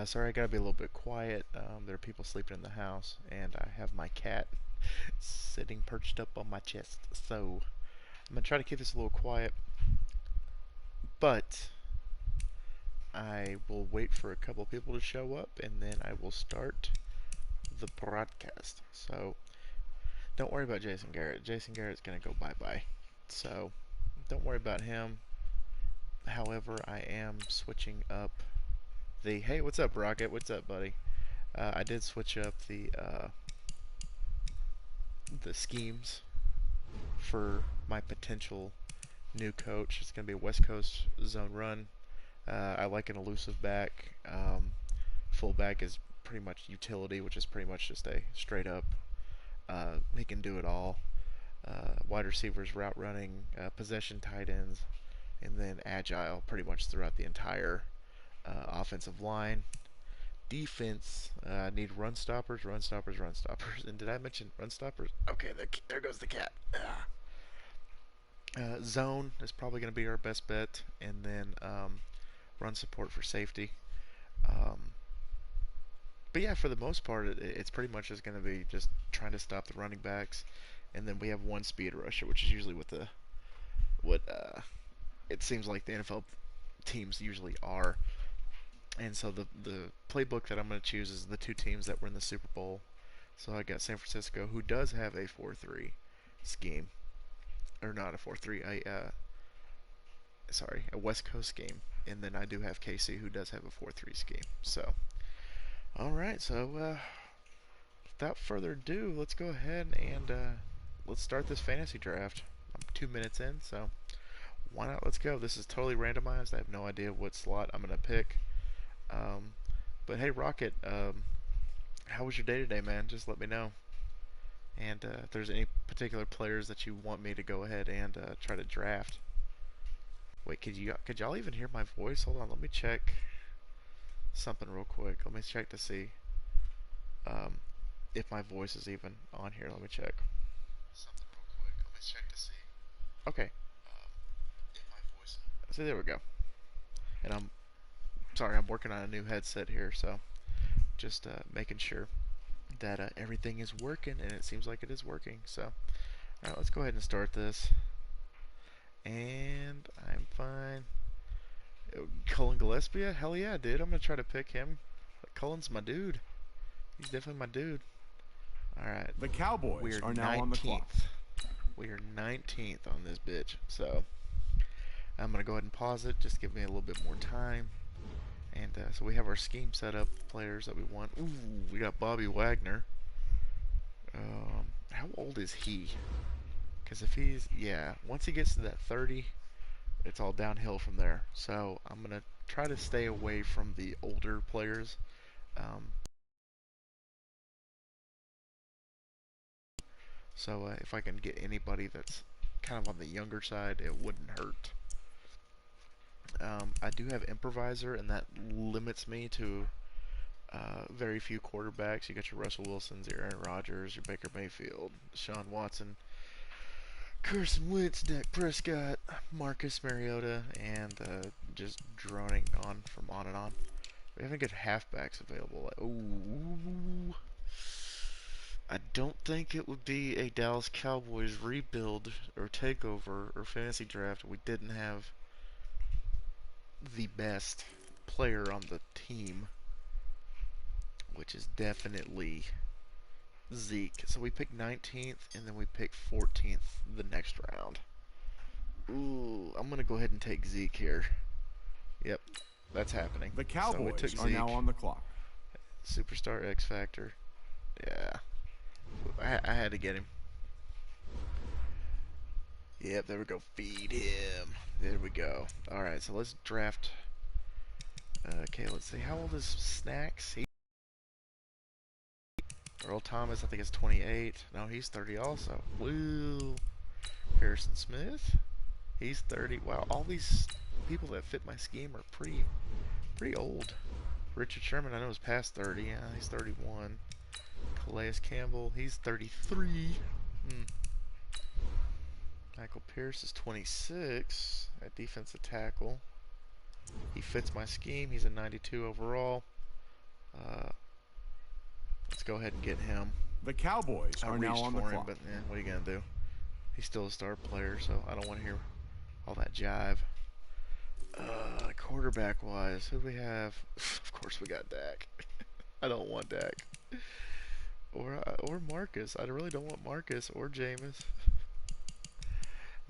Sorry, I gotta be a little bit quiet. There are people sleeping in the house, and I have my cat sitting perched up on my chest. So I'm gonna try to keep this a little quiet, but I will wait for a couple people to show up, and then I will start the broadcast. So don't worry about Jason Garrett. Jason Garrett's gonna go bye-bye. So don't worry about him. However, I am switching up the. Hey, what's up, Rocket? What's up, buddy? I did switch up the schemes for my potential new coach. It's going to be a West Coast zone run. I like an elusive back. Fullback is pretty much utility, which is pretty much just a straight up. He can do it all. Wide receivers, route running, possession tight ends, and then agile pretty much throughout the entire offensive line. Defense, need run stoppers, run stoppers, run stoppers. And did I mention run stoppers? Okay, there goes the cat. Zone is probably going to be our best bet, and then run support for safety. Um, but yeah, for the most part, it's pretty much just going to be just trying to stop the running backs, and then we have one speed rusher, which is usually what it seems like the NFL teams usually are. And so the playbook that I'm going to choose is the two teams that were in the Super Bowl. So I got San Francisco, who does have a 4-3 scheme, or not a 4-3, a West Coast scheme, and then I do have KC, who does have a 4-3 scheme. So, all right. So without further ado, let's go ahead and let's start this fantasy draft. I'm 2 minutes in, so why not? Let's go. This is totally randomized. I have no idea what slot I'm gonna pick. Um, but hey, Rocket, how was your day today, man? Just let me know. And if there's any particular players that you want me to go ahead and try to draft. Wait, could y'all even hear my voice? Hold on, let me check something real quick. Let me check to see um, if my voice is even on here. Let me check. Something real quick. Let me check to see. Okay. If my voice. So there we go. And I'm sorry, I'm working on a new headset here, so just making sure that everything is working, and it seems like it is working. So, all right, let's go ahead and start this. And I'm fine. Kollin Gillespie? Hell yeah, dude. I'm gonna try to pick him. Cullen's my dude. He's definitely my dude. Alright. The We Cowboys are are now on the clock. 19th. We are 19th on this bitch. So, I'm gonna go ahead and pause it. Just give me a little bit more time. And so we have our scheme set up. Players that we want. Ooh, we got Bobby Wagner. How old is he? Because if he's, yeah, once he gets to that 30, it's all downhill from there. So I'm going to try to stay away from the older players. Um, so if I can get anybody that's kind of on the younger side, it wouldn't hurt. I do have improviser, and that limits me to very few quarterbacks. You got your Russell Wilsons, your Aaron Rodgers, your Baker Mayfield, Sean Watson, Carson Wentz, Dak Prescott, Marcus Mariota, and just droning on from on and on. We haven't got halfbacks available. Ooh. I don't think it would be a Dallas Cowboys rebuild or takeover or fantasy draft. We didn't have the best player on the team, which is definitely Zeke. So we picked 19th, and then we picked 14th the next round. Ooh, I'm going to go ahead and take Zeke here. Yep, that's happening. The So we took Cowboys are now Zeke. on the clock. Superstar X Factor. Yeah, I had to get him. Yep, there we go. Feed him. There we go. Alright, so let's draft. Okay, let's see. How old is Snacks? Earl Thomas, I think, is 28. No, he's 30 also. Woo! Harrison Smith, he's 30. Wow, all these people that fit my scheme are pretty old. Richard Sherman, I know, is past 30. Yeah, he's 31. Calais Campbell, he's 33. Hmm. Michael Pierce is 26 at defensive tackle. He fits my scheme. He's a 92 overall. Uh, let's go ahead and get him. The Cowboys I are now reached on the for him, clock. but what are you going to do? He's still a star player, so I don't want to hear all that jive. Quarterback-wise, who do we have? Of course we got Dak. I don't want Dak. Or Marcus. I really don't want Marcus or Jameis.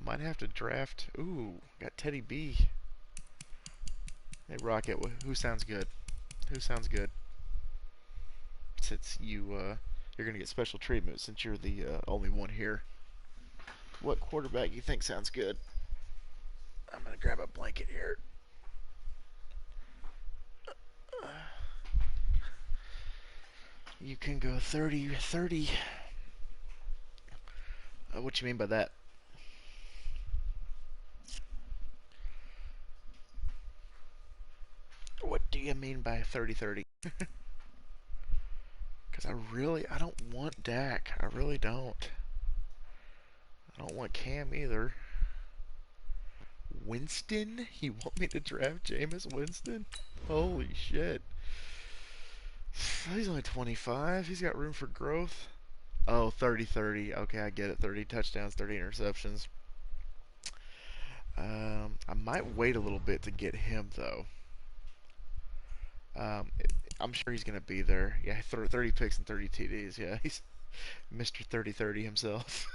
Might have to draft. Ooh, got Teddy B. Hey, Rocket, who sounds good? Who sounds good? Since you're gonna get special treatment since you're the only one here. What quarterback you think sounds good? I'm gonna grab a blanket here. You can go 30-30. What you mean by that? What do you mean by 30-30? Because I don't want Dak. I really don't. I don't want Cam either. Winston? You want me to draft Jameis Winston? Holy shit. He's only 25. He's got room for growth. Oh, 30-30. Okay, I get it. 30 touchdowns, 30 interceptions. I might wait a little bit to get him, though. I'm sure he's going to be there. Yeah, 30 picks and 30 TDs. Yeah, he's Mr. 30-30 himself.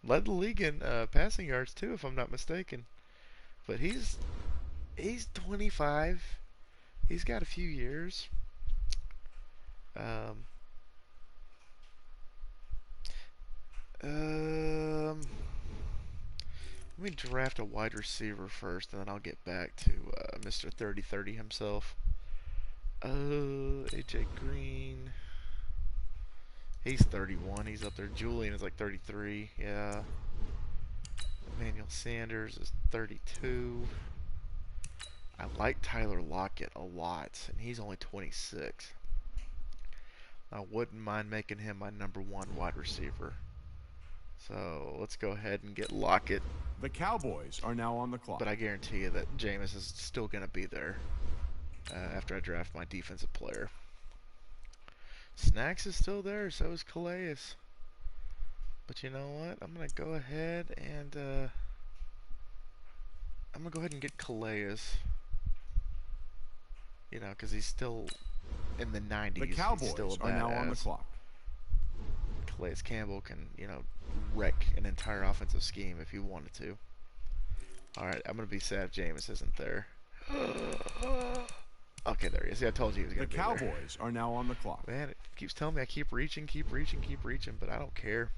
Led the league in passing yards, too, if I'm not mistaken. But he's 25. He's got a few years. Um, um, Let me draft a wide receiver first, and then I'll get back to Mr. 30-30 himself. AJ Green. He's 31. He's up there. Julian is like 33. Yeah. Emmanuel Sanders is 32. I like Tyler Lockett a lot, and he's only 26. I wouldn't mind making him my #1 wide receiver. So let's go ahead and get Lockett. The Cowboys are now on the clock. But I guarantee you that Jameis is still going to be there after I draft my defensive player. Snacks is still there, so is Calais. But you know what? I'm going to go ahead and get Calais. You know, because he's still in the 90s. The Cowboys he's still a are now on the badass. clock. Calais Campbell can, wreck an entire offensive scheme if he wanted to. Alright, I'm going to be sad if Jameis isn't there. Okay, there he is. Yeah, I told you he was going to be there. The Cowboys are now on the clock. Man, it keeps telling me I keep reaching, but I don't care.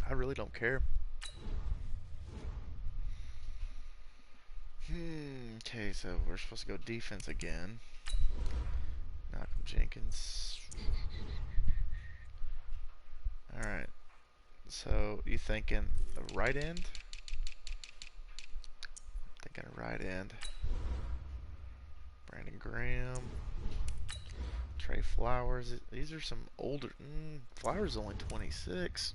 I really don't care. Okay, so we're supposed to go defense again. Malcolm Jenkins. Alright. So, you thinking a right end? Thinking a right end. Brandon Graham. Trey Flowers. These are some older. Flowers is only 26.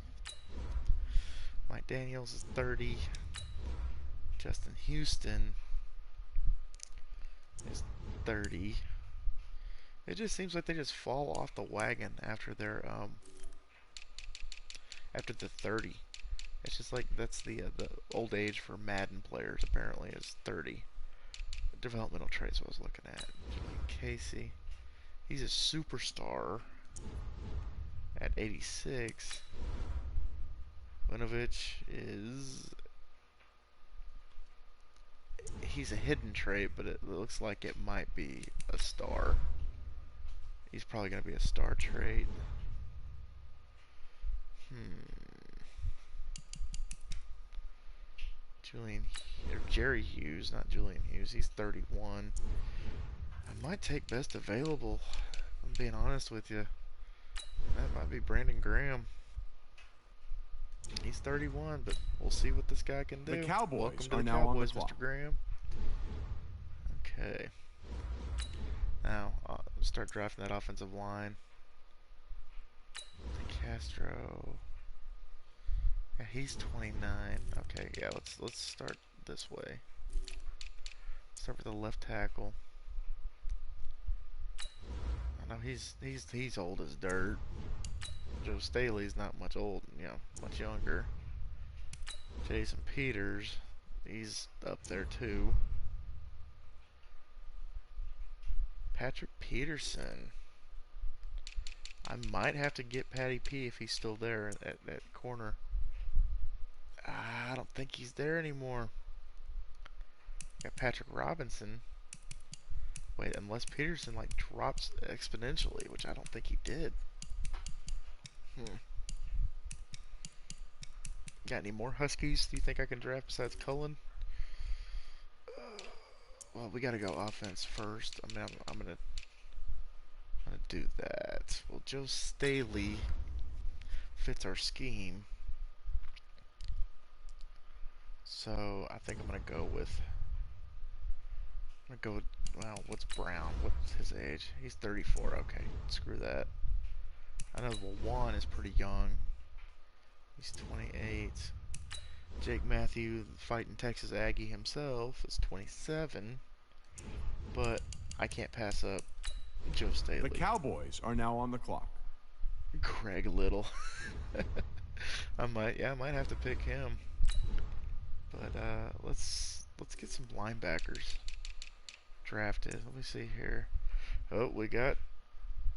Mike Daniels is 30. Justin Houston is 30. It just seems like they just fall off the wagon after their after the 30. It's just like that's the old age for Madden players apparently is 30. Developmental traits I was looking at. Julian Casey. He's a superstar at 86. Winovich is... He's a hidden trait, but it looks like it might be a star. He's probably going to be a star trait. Jerry Hughes, not Julian Hughes. He's 31. I might take best available. I'm being honest with you. That might be Brandon Graham. He's 31, but we'll see what this guy can do. The Cowboys Welcome to are the now Cowboys, on the clock. Mr. Graham. Okay. Now, I'll start drafting that offensive line. Castro. Yeah, he's 29. Okay, yeah, let's start this way. Start with the left tackle. No, he's old as dirt. Joe Staley's not much old, much younger. Jason Peters, he's up there too. Patrick Peterson. I might have to get Patty P if he's still there at that corner. I don't think he's there anymore. Got Patrick Robinson. Wait, unless Peterson like drops exponentially, which I don't think he did. Got any more Huskies do you think I can draft besides Kollin? Well, we gotta go offense first. I mean, I'm gonna do that. Well, Joe Staley fits our scheme. So I think I'm gonna go with. Well, what's Brown? What's his age? He's 34. Okay, screw that. I know Juan is pretty young. He's 28. Jake Matthew, fighting Texas Aggie himself, is 27. But I can't pass up Joe Staley. The Cowboys are now on the clock. Greg Little. I might have to pick him. But let's get some linebackers drafted. Let me see here. Oh, we got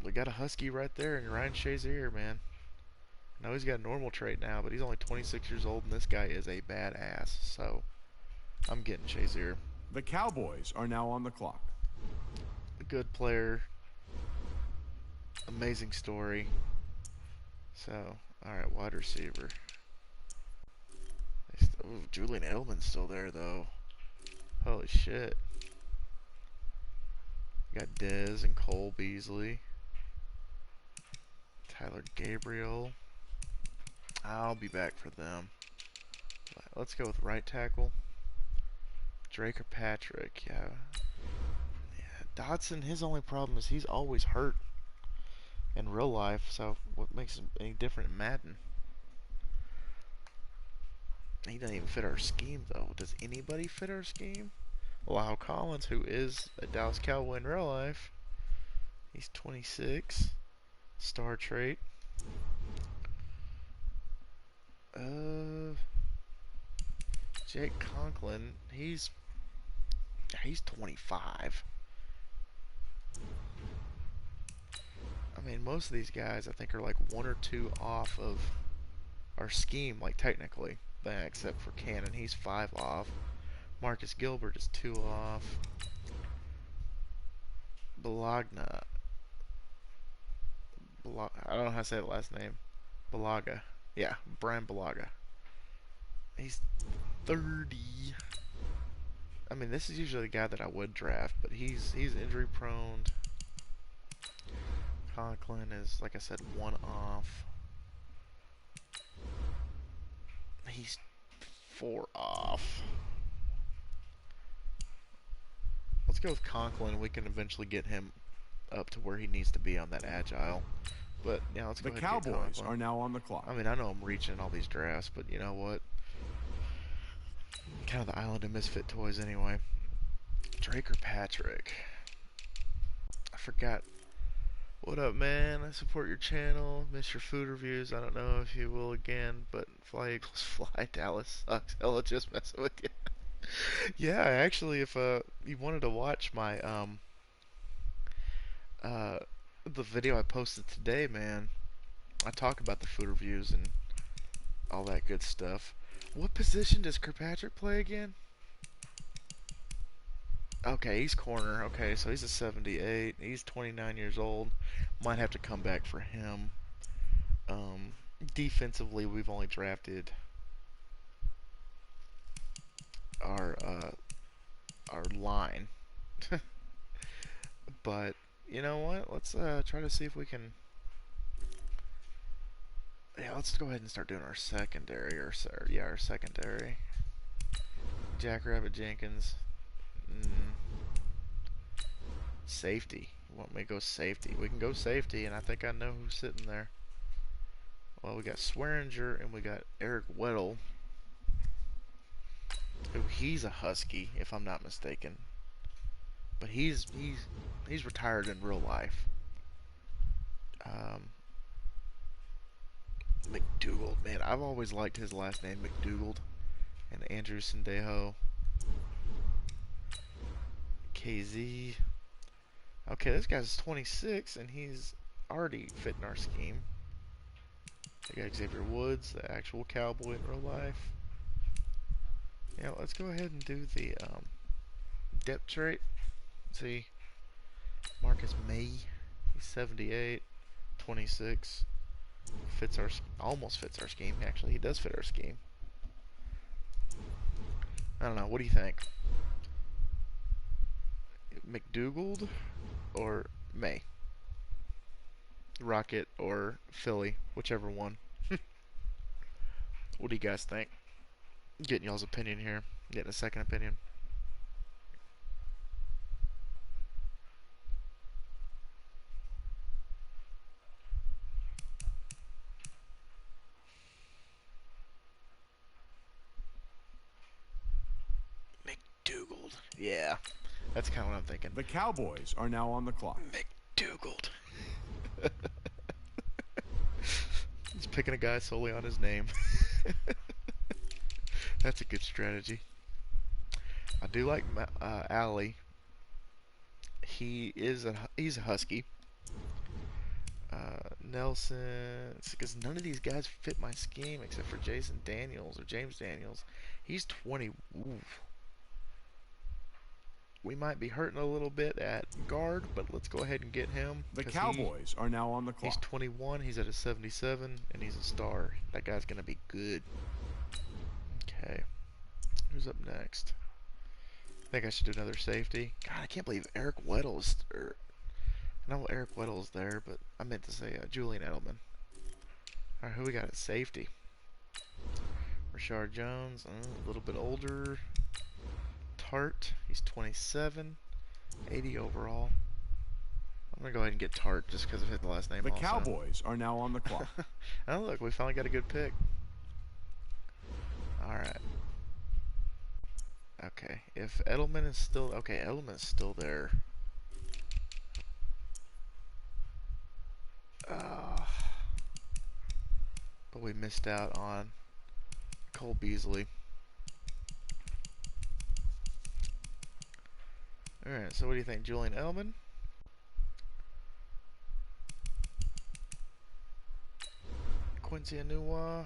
a Husky right there, and Ryan Shazier, man. I know he's got a normal trait now, but he's only 26 years old, and this guy is a badass. So I'm getting Shazier. The Cowboys are now on the clock. A good player. Amazing story. So, alright, wide receiver. Ooh, Julian Edelman's still there, though. Holy shit. Got Dez and Cole Beasley. Tyler Gabriel. I'll be back for them. Let's go with right tackle. Drake or Patrick. Yeah. Dotson, his only problem is he's always hurt in real life, so what makes him any different in Madden? He doesn't even fit our scheme, though. Does anybody fit our scheme? Lyle Collins, who is a Dallas Cowboy in real life. He's 26. Star trait. Jake Conklin, he's 25. I mean, most of these guys I think are like 1 or 2 off of our scheme, like technically, except for Cannon, he's 5 off. Marcus Gilbert is 2 off. Bologna. I don't know how to say the last name. Balaga. Yeah, Brian Balaga. He's 30. I mean, this is usually the guy that I would draft, but he's injury prone. Conklin is, like I said, 1 off. He's 4 off. Let's go with Conklin. We can eventually get him up to where he needs to be on that agile. But yeah, let's go ahead and get Conklin. The Cowboys are now on the clock. I mean, I know I'm reaching all these drafts, but you know what? Kind of the island of misfit toys anyway. Drake or Patrick? I forgot. What up, man? I support your channel. Miss your food reviews. I don't know if you will again, but fly equals fly. Dallas sucks. Hella just messing with you. Yeah, actually, if you wanted to watch my the video I posted today, man, I talk about the food reviews and all that good stuff. What position does Kirkpatrick play again? Okay, he's corner. Okay, so he's a 78. He's 29 years old. Might have to come back for him. Defensively, we've only drafted our line. But you know what? Let's try to see if we can. Yeah, let's go ahead and start doing our secondary, our secondary. Jackrabbit Jenkins. Safety. You want me to go safety? We can go safety, and I think I know who's sitting there. Well, we got Swearinger and we got Eric Weddle. Ooh, he's a Husky, if I'm not mistaken. But he's retired in real life. Um, McDougal, man, I've always liked his last name, McDougal. And Andrew Sendejo, KZ. Okay, this guy's 26 and he's already fitting our scheme. We got Xavier Woods, the actual cowboy in real life. Yeah, let's go ahead and do the depth trait. Let's see, Marcus May, he's 78, 26. Fits our, almost fits our scheme. Actually, he does fit our scheme. I don't know. What do you think? McDougal or May? Rocket or Philly, whichever one. What do you guys think? Getting y'all's opinion here. Getting a second opinion. McDougal. Yeah, that's kind of what I'm thinking. The Cowboys are now on the clock. McDougal. He's picking a guy solely on his name. That's a good strategy. I do like Allie. He's a husky. Nelson, because none of these guys fit my scheme except for Jason Daniels or James Daniels. He's 20. Ooh. We might be hurting a little bit at guard, but let's go ahead and get him. The Cowboys are now on the clock. He's 21, he's at a 77, and he's a star. That guy's going to be good. Okay. Who's up next? I think I should do another safety. God, I can't believe Eric Weddle's... I know Eric Weddle's there, but I meant to say Julian Edelman. Alright, who we got at safety? Rashard Jones, a little bit older. Tart, he's 27, 80 overall. I'm gonna go ahead and get Tart just because of his last name. The also. Cowboys are now on the clock. Oh look, we finally got a good pick. All right. Okay, if Edelman is still Edelman's still there. But we missed out on Cole Beasley. Alright, so what do you think? Julian Edelman? Quincy Enunwa?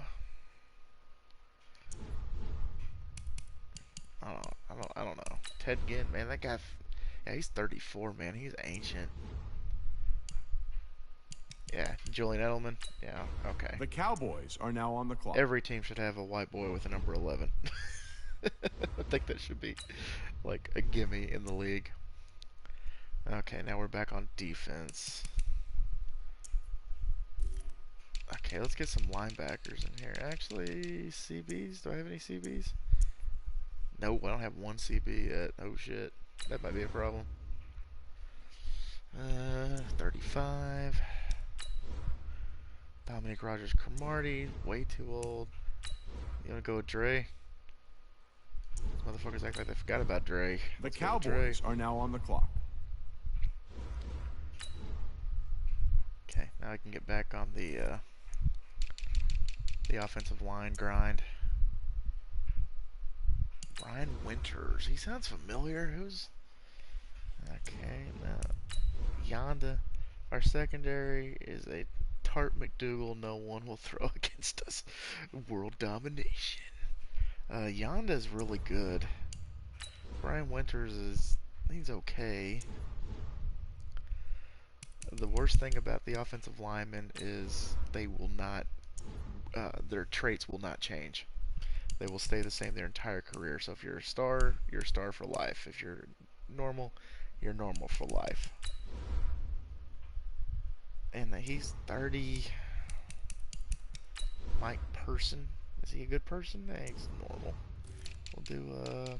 I don't know. Ted Ginn, man, that guy, yeah, he's 34, man. He's ancient. Yeah, Julian Edelman. Yeah, okay. The Cowboys are now on the clock. Every team should have a white boy with a number 11. I think that should be like a gimme in the league. Okay, now we're back on defense. Okay, let's get some linebackers in here. Actually, CBs? Do I have any CBs? Nope, I don't have one CB yet. Oh shit. That might be a problem. 35. Dominic Rogers-Cromartie, way too old. You wanna go with Dre? These motherfuckers act like they forgot about Dre. The Cowboys are now on the clock. Okay, now I can get back on the offensive line grind. Brian Winters, he sounds familiar. Who's okay? Now Yonda, our secondary is a Tart McDougal. No one will throw against us. World domination. Yonda's really good. Brian Winters he's okay. The worst thing about the offensive linemen is they will not, their traits will not change. They will stay the same their entire career. So if you're a star for life. If you're normal for life. And he's 30. Mike Person. Is he a good person? Nah, he's normal. We'll do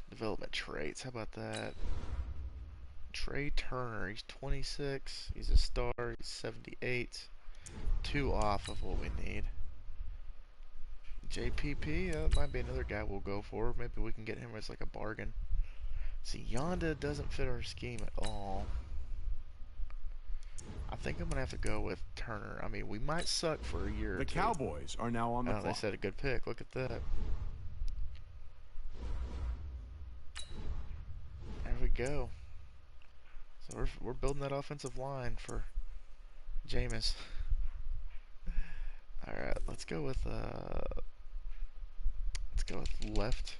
development traits. How about that? Trey Turner. He's 26. He's a star. He's 78. 2 off of what we need. JPP, that might be another guy we'll go for. Maybe we can get him as like a bargain. See, Yonda doesn't fit our scheme at all. I think I'm going to have to go with Turner. I mean, we might suck for a year or The two. Cowboys are now on the Oh, they clock. said a good pick. Look at that. There we go. So we're building that offensive line for Jameis. All right, let's go with left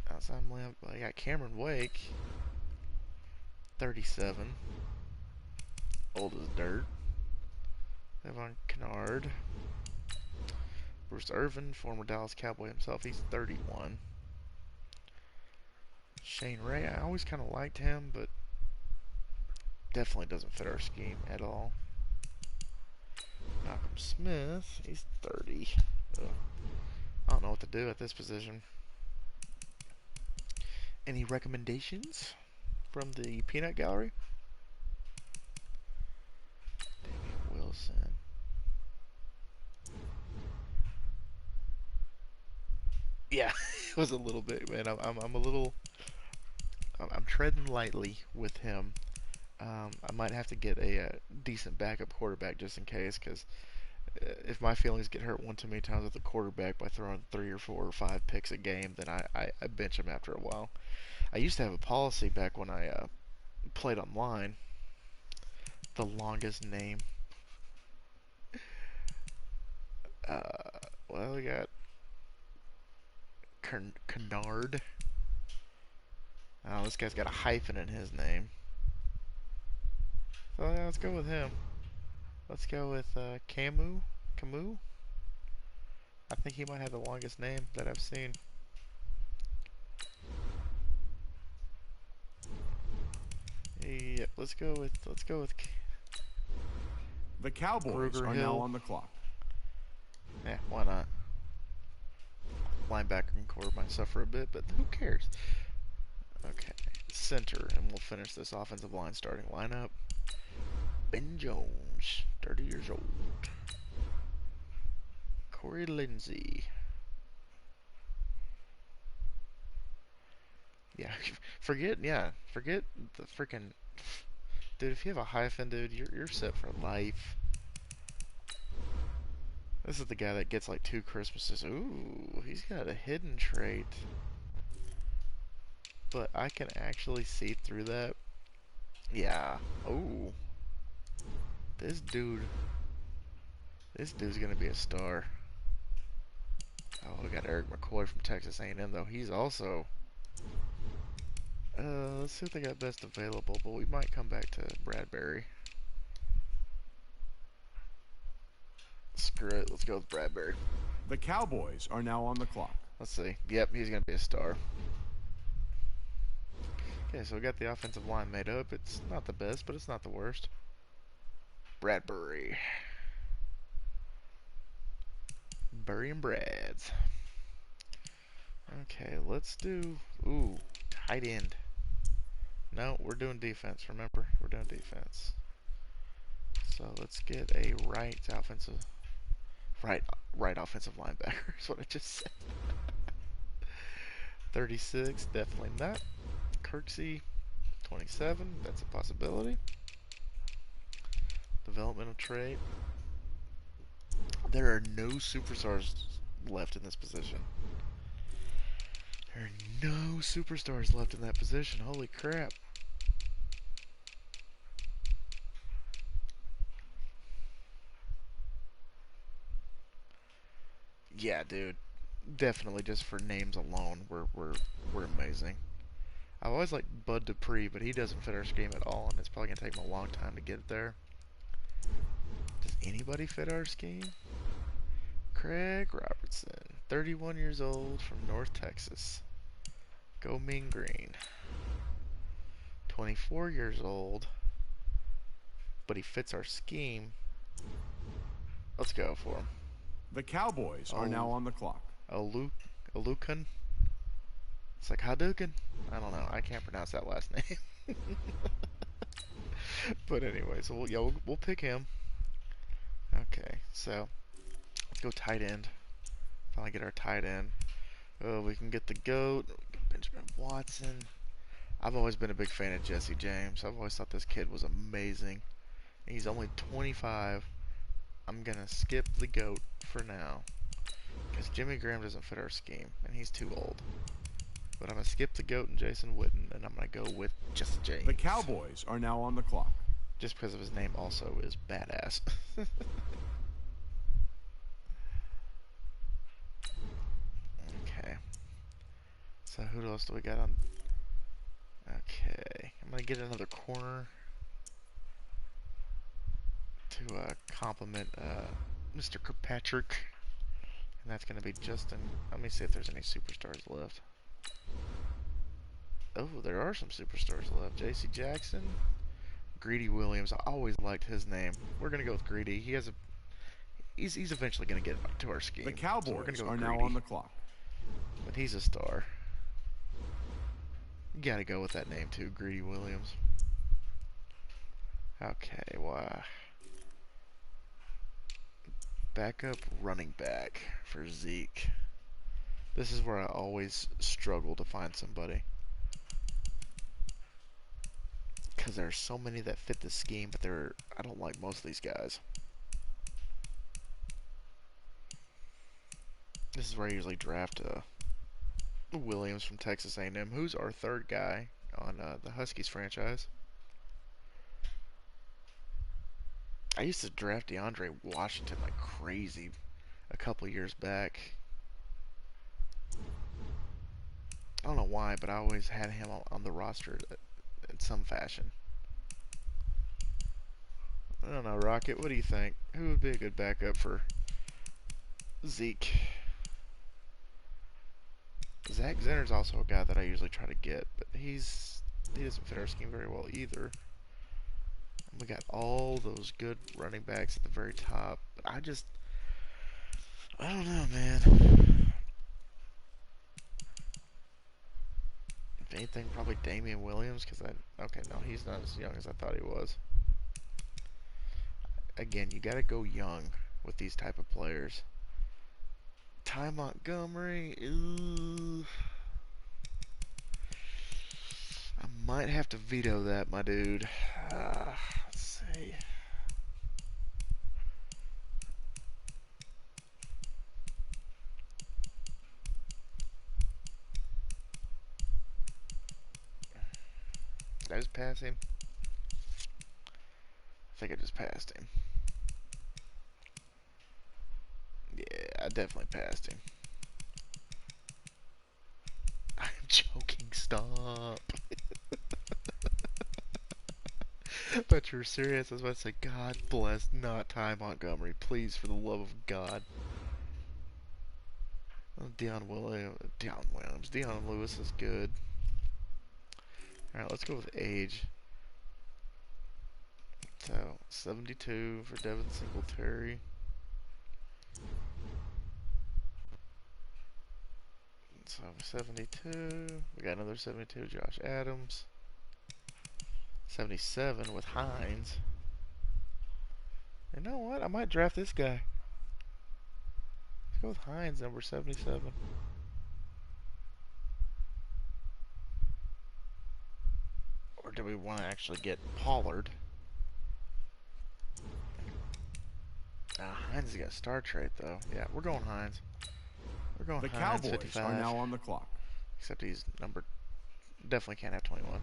outside limb. I got Cameron Wake, 37, old as dirt. Evan Kennard, Bruce Irvin, former Dallas Cowboy himself. He's 31. Shane Ray, I always kind of liked him, but definitely doesn't fit our scheme at all. Malcolm Smith, he's 30. Ugh. I don't know what to do at this position. Any recommendations from the peanut gallery? Damian Wilson. Yeah, it was a little bit, man. I'm a little. I'm treading lightly with him. I might have to get a decent backup quarterback just in case, because if my feelings get hurt one too many times with the quarterback by throwing 3 or 4 or 5 picks a game, then I bench him after a while. I used to have a policy back when I played online. The longest name. Well, we got Kennard. Oh, this guy's got a hyphen in his name. So yeah, let's go with him. Let's go with Camus. Camus? I think he might have the longest name that I've seen. Yep, let's go with The Cowboys Kruger are now Hill. on the clock. Yeah, why not? Linebacker can cover myself for a bit, but who cares? Okay, center, and we'll finish this offensive line starting lineup. Ben Jones, 30 years old. Corey Lindsey. Yeah, forget the freaking dude. If you have a hyphen, dude, you're set for life. This is the guy that gets like 2 Christmases. Ooh, he's got a hidden trait, but I can actually see through that. Yeah. Ooh, this dude. This dude's gonna be a star. Oh, we got Eric McCoy from Texas A&M though. He's also. Let's see what they got best available, but we might come back to Bradbury. Screw it, let's go with Bradbury. The Cowboys are now on the clock. Let's see. Yep, he's going to be a star. Okay, so we got the offensive line made up. It's not the best, but it's not the worst. Bradbury. Burry and Brads. Okay, let's do... Ooh, tight end. No, we're doing defense, remember? We're doing defense. So let's get a right offensive linebacker is what I just said. 36, definitely not. Kirksey, 27, that's a possibility. Developmental trait. There are no superstars left in this position. There are no superstars left in that position. Holy crap. Yeah, dude. Definitely just for names alone, we're amazing. I always liked Bud Dupree, but he doesn't fit our scheme at all, and it's probably gonna take him a long time to get there. Does anybody fit our scheme? Craig Robertson, 31 years old from North Texas. Go Mean Green. 24 years old, but he fits our scheme. Let's go for him. The Cowboys are now on the clock. Alukan? It's like Hadouken? I don't know. I can't pronounce that last name. But anyway, so we'll pick him. Okay, so let's go tight end. Finally get our tight end. Oh, we can get the GOAT. Benjamin Watson. I've always been a big fan of Jesse James. I've always thought this kid was amazing. He's only 25. I'm going to skip the GOAT for now. Because Jimmy Graham doesn't fit our scheme. And he's too old. But I'm going to skip the GOAT and Jason Witten. And I'm going to go with Jesse James. The Cowboys are now on the clock. Just because of his name also is badass. Okay. So who else do we got on? Okay. I'm going to get another corner to compliment Mr. Kirkpatrick. And that's going to be Justin. Let me see if there's any superstars left. Oh, there are some superstars left. J.C. Jackson. Greedy Williams. I always liked his name. We're going to go with Greedy. He has a... He's eventually going to get to our scheme. The Cowboys so we're gonna go are with now Greedy. on the clock. But he's a star. You got to go with that name too, Greedy Williams. Okay, wow. Backup running back for Zeke. This is where I always struggle to find somebody. Because there are so many that fit the scheme, but I don't like most of these guys. This is where I usually draft Williams from Texas A&M, who's our third guy on the Huskies franchise. I used to draft DeAndre Washington like crazy a couple years back. I don't know why, but I always had him on the roster in some fashion. I don't know, Rocket, what do you think? Who would be a good backup for Zeke? Zach Zenner's also a guy that I usually try to get, but he doesn't fit our scheme very well either. And we got all those good running backs at the very top, but I don't know, man. If anything, probably Damian Williams, because okay, no, he's not as young as I thought he was. Again, you got to go young with these type of players. Ty Montgomery, ooh. I might have to veto that, my dude. Let's see. Did I just pass him? I think I just passed him. Yeah, I definitely passed him. I'm joking, stop. But you're serious. I was about to say, God bless not Ty Montgomery. Please, for the love of God. Oh, Deion Williams. Deion Lewis is good. Alright, let's go with age. So, 72 for Devin Singletary. So, 72. We got another 72, Josh Adams. 77 with Hines. You know what? I might draft this guy. Let's go with Hines, number 77. Or do we want to actually get Pollard? Hines has got a star trait, though. Yeah, we're going Hines. We're going The Hines, Cowboys 55. are now on the clock. Except he's numbered. Definitely can't have 21.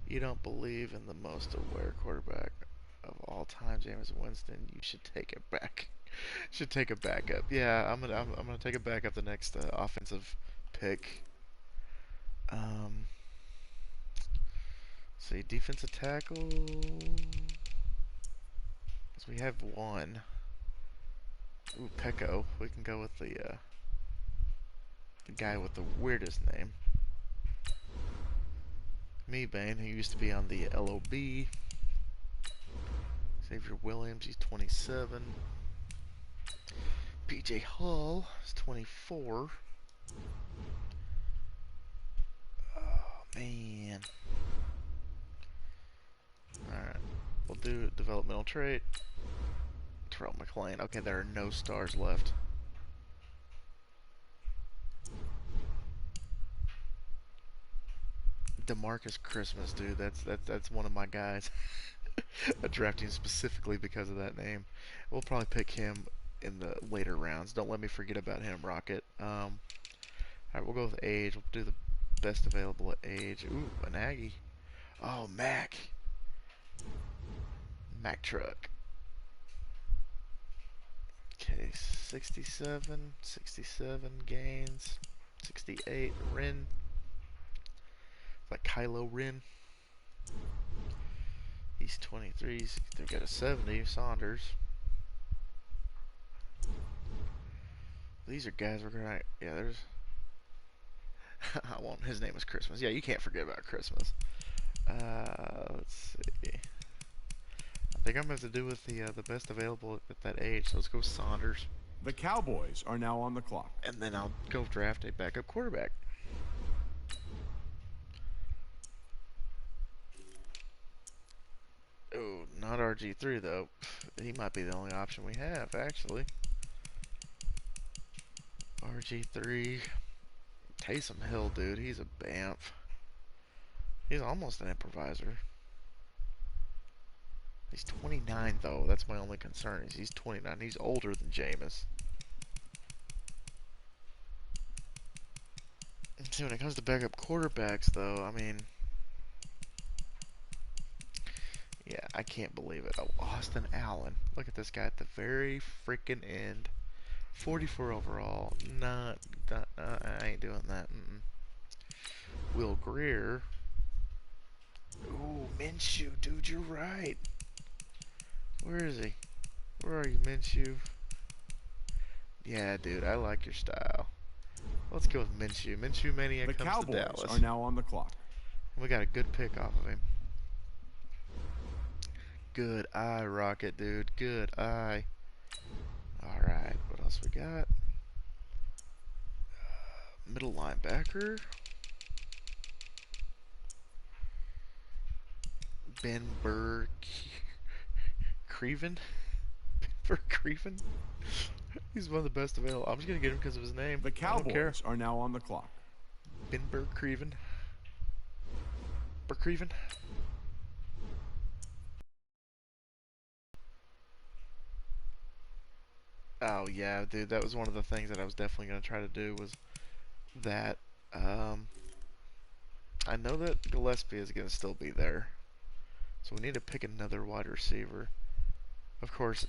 You don't believe in the most aware quarterback of all time, Jameis Winston. You should take it back. Should take a backup. Yeah, I'm gonna take a backup the next offensive pick. See, defensive tackle. So we have one. Ooh, Pecco. We can go with the guy with the weirdest name. Meebane, who used to be on the LOB. Xavier Williams, he's 27. PJ Hall is 24. Oh, man. Alright. We'll do developmental trait. Terrell McLean. Okay, there are no stars left. DeMarcus Christmas, dude. That's one of my guys. I drafted him specifically because of that name. We'll probably pick him in the later rounds. Don't let me forget about him, Rocket. Alright, we'll go with age. We'll do the best available at age. Ooh, an Aggie. Oh, Mac. Mac truck. Okay, 67, 67 gains, 68 Ren, like Kylo Ren. He's 23. They've got a 70 Saunders. These are guys we're gonna. Yeah, there's. I won't. His name is Christmas. Yeah, you can't forget about Christmas. Let's see. I think I'm gonna have to do with the best available at that age. So let's go Saunders, The Cowboys are now on the clock. and then I'll go draft a backup quarterback. Oh, not RG3 though. He might be the only option we have actually. RG3. Taysom Hill, dude. He's a Bamf. He's almost an improviser. He's 29 though. That's my only concern. Is he's 29. He's older than Jameis. See, when it comes to backup quarterbacks, though, I mean, yeah, I can't believe it. Oh, Austin Allen. Look at this guy at the very freaking end. 44 overall. I ain't doing that. Will Greer. Ooh, Minshew, dude, you're right. Where is he? Where are you, Minshew? Yeah, dude, I like your style. Let's go with Minshew. Minshew Mania The comes to Cowboys Dallas. are now on the clock. We got a good pick off of him. Good eye, Rocket, dude. Good eye. Alright, what else we got? Middle linebacker. Ben Burr Creven? Ben Burr Creven? He's one of the best available. I'm just going to get him because of his name. The I don't care. Cowboys are now on the clock. Ben Burr Creven. Burr Creven? Oh, yeah, dude. That was one of the things that I was definitely going to try to do was that. I know that Gillespie is going to still be there. So we need to pick another wide receiver. Of course,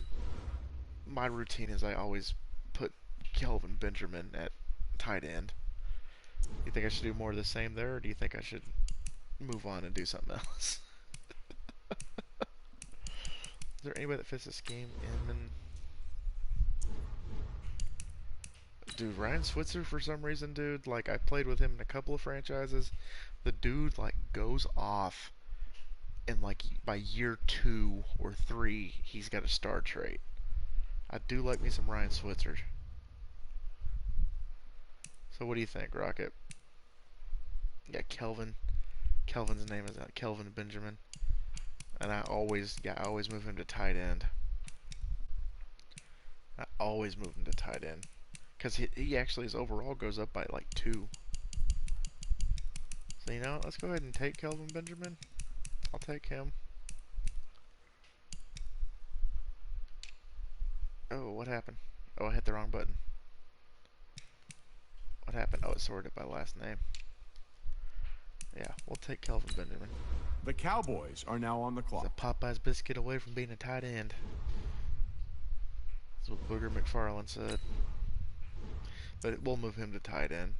my routine is I always put Kelvin Benjamin at tight end. You think I should do more of the same there, or do you think I should move on and do something else? Is there anybody that fits the scheme? Inman. Dude, Ryan Switzer for some reason, dude. Like, I played with him in a couple of franchises. The dude, like, goes off. And, like, by year 2 or 3, he's got a star trait. I do like me some Ryan Switzer. So what do you think, Rocket? Yeah, Kelvin. Kelvin's name is Kelvin Benjamin. And I always move him to tight end. I always move him to tight end. Because he actually, his overall goes up by like 2. So, you know, let's go ahead and take Kelvin Benjamin. I'll take him. Oh, what happened? Oh, I hit the wrong button. What happened? Oh, it sorted by last name. Yeah, we'll take Kelvin Benjamin. The Cowboys are now on the It's clock. a Popeye's biscuit away from being a tight end. That's what Booger McFarland said. But we'll move him to tight end.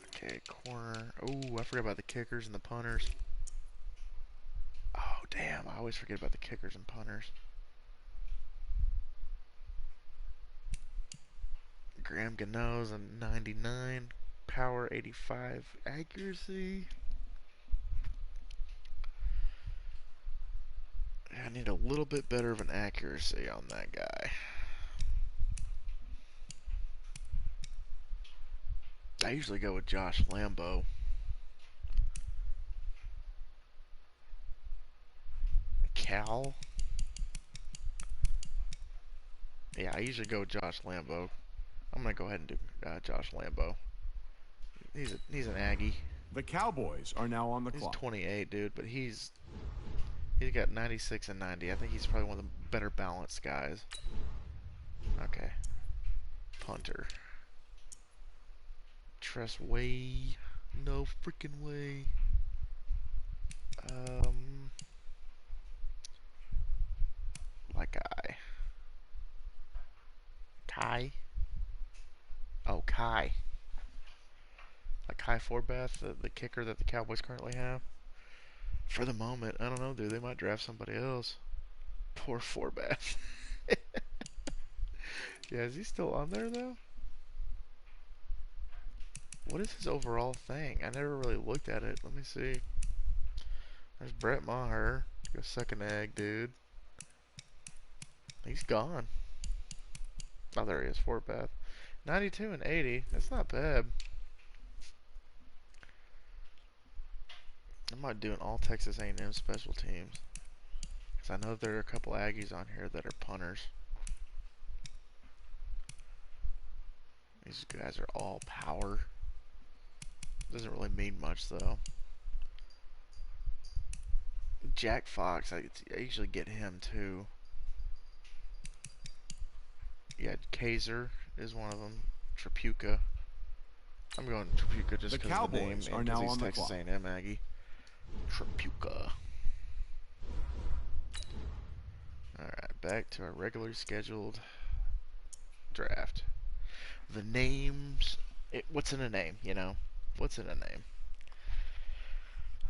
Okay, corner. Oh, I forgot about the kickers and the punters. Oh, damn. I always forget about the kickers and punters. Graham Gano's a 99. Power 85. Accuracy. I need a little bit better of an accuracy on that guy. I usually go with Josh Lambo. Cal. Yeah, I usually go with Josh Lambo. I'm gonna go ahead and do Josh Lambo. He's an Aggie. The Cowboys are now on the He's clock. 28, dude, but he's got 96 and 90. I think he's probably one of the better balanced guys. Okay. Punter. Tress way. No freaking way. Like Kai. Oh, Kai. Like Kai Forbath, the kicker that the Cowboys currently have. For the moment, I don't know, dude. They might draft somebody else. Poor Forbath. Yeah, is he still on there though? What is his overall thing? I never really looked at it. Let me see. There's Brett Maher. Go suck an egg, dude. He's gone. Oh, there he is. Forbath. 92 and 80. That's not bad. I might do an all Texas A&M special teams. Because I know there are a couple Aggies on here that are punters. These guys are all power. Doesn't really mean much though. Jack Fox, I usually get him too. Yeah, Kaiser is one of them. Trapuka. I'm going Trapuka just The because of the name Cowboys are and because now he's on the Texas clock. A&M Aggie. Trapuka. Alright, back to our regularly scheduled draft. The names. What's in a name, you know? What's in a name?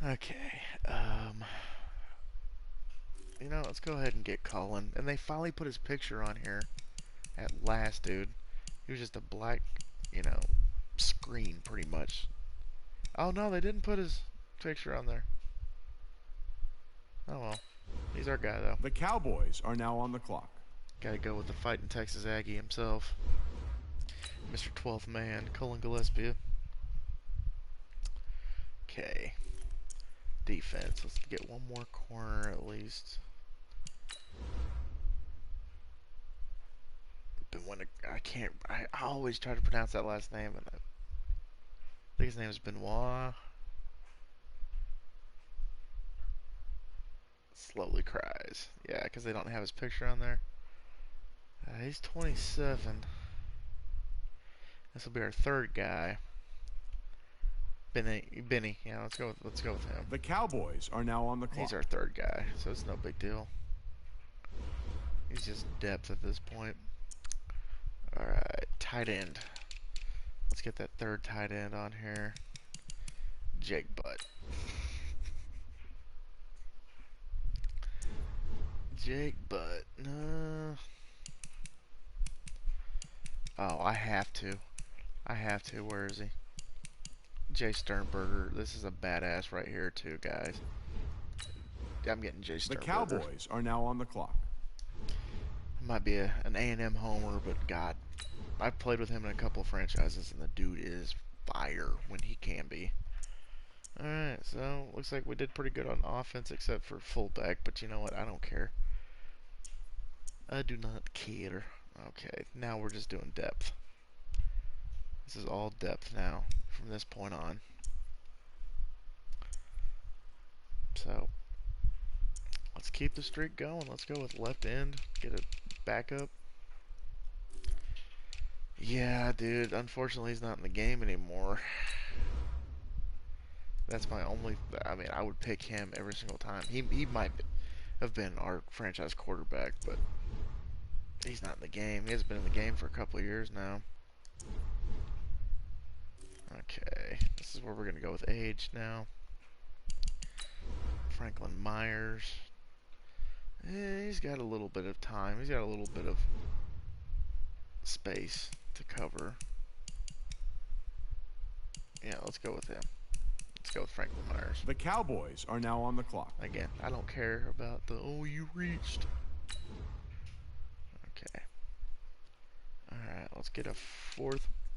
Okay. You know, let's go ahead and get Kollin. And they finally put his picture on here. At last, dude. He was just a black, you know, screen, pretty much. Oh, no, they didn't put his picture on there. Oh, well. He's our guy, though. The Cowboys are now on the clock. Gotta go with the fighting Texas Aggie himself. Mr. 12th man, Kollin Gillespie. Okay. Defense. Let's get one more corner at least. I always try to pronounce that last name, and I think his name is Benoit. Slowly cries. Yeah, because they don't have his picture on there. He's 27. This will be our third guy. Benny. Yeah, let's go with him. The Cowboys are now on the clock. He's our third guy, so it's no big deal. He's just depth at this point. All right, tight end. Let's get that third tight end on here. Jake Butt. Jake Butt. No. Oh, I have to. Where is he? Jay Sternberger. This is a badass right here too, guys. I'm getting Jay The Sternberger. Cowboys are now on the clock. Might be an A&M homer, but God, I've played with him in a couple of franchises, and the dude is fire when he can be. Alright, so looks like we did pretty good on offense except for fullback, but you know what? I don't care. I do not care. Okay, now we're just doing depth. This is all depth now from this point on. So, let's keep the streak going. Let's go with left end. Get a backup. Yeah, dude. Unfortunately, he's not in the game anymore. That's my only. I mean, I would pick him every single time. He might have been our franchise quarterback, but he's not in the game. He hasn't been in the game for a couple of years now. Okay, this is where we're gonna go with age now. Franklin Myers. He's got a little bit of time. He's got a little bit of space to cover. Yeah, let's go with him. Let's go with Franklin Myers. The Cowboys are now on the clock. Again, I don't care about the, oh, you reached. Okay. Alright, let's get a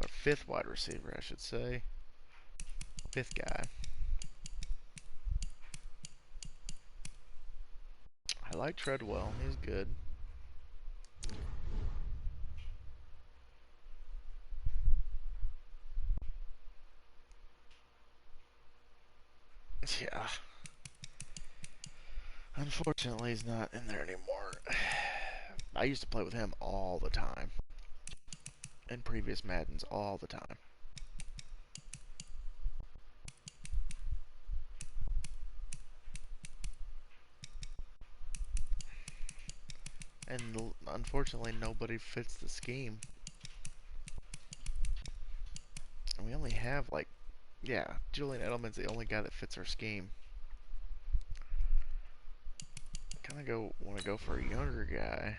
fifth wide receiver, I should say. Fifth guy. I like Treadwell. He's good. Yeah. Unfortunately, he's not in there anymore. I used to play with him all the time. In previous Maddens, all the time. And unfortunately, nobody fits the scheme. And we only have, like, yeah, Julian Edelman's the only guy that fits our scheme. Kind of want to go for a younger guy.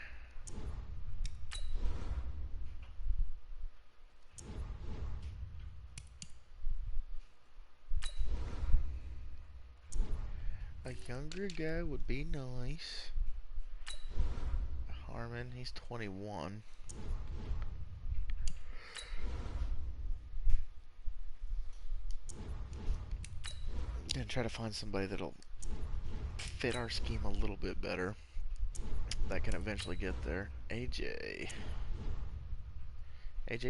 A younger guy would be nice. Harmon, he's 21. Gonna try to find somebody that'll fit our scheme a little bit better. That can eventually get there. AJ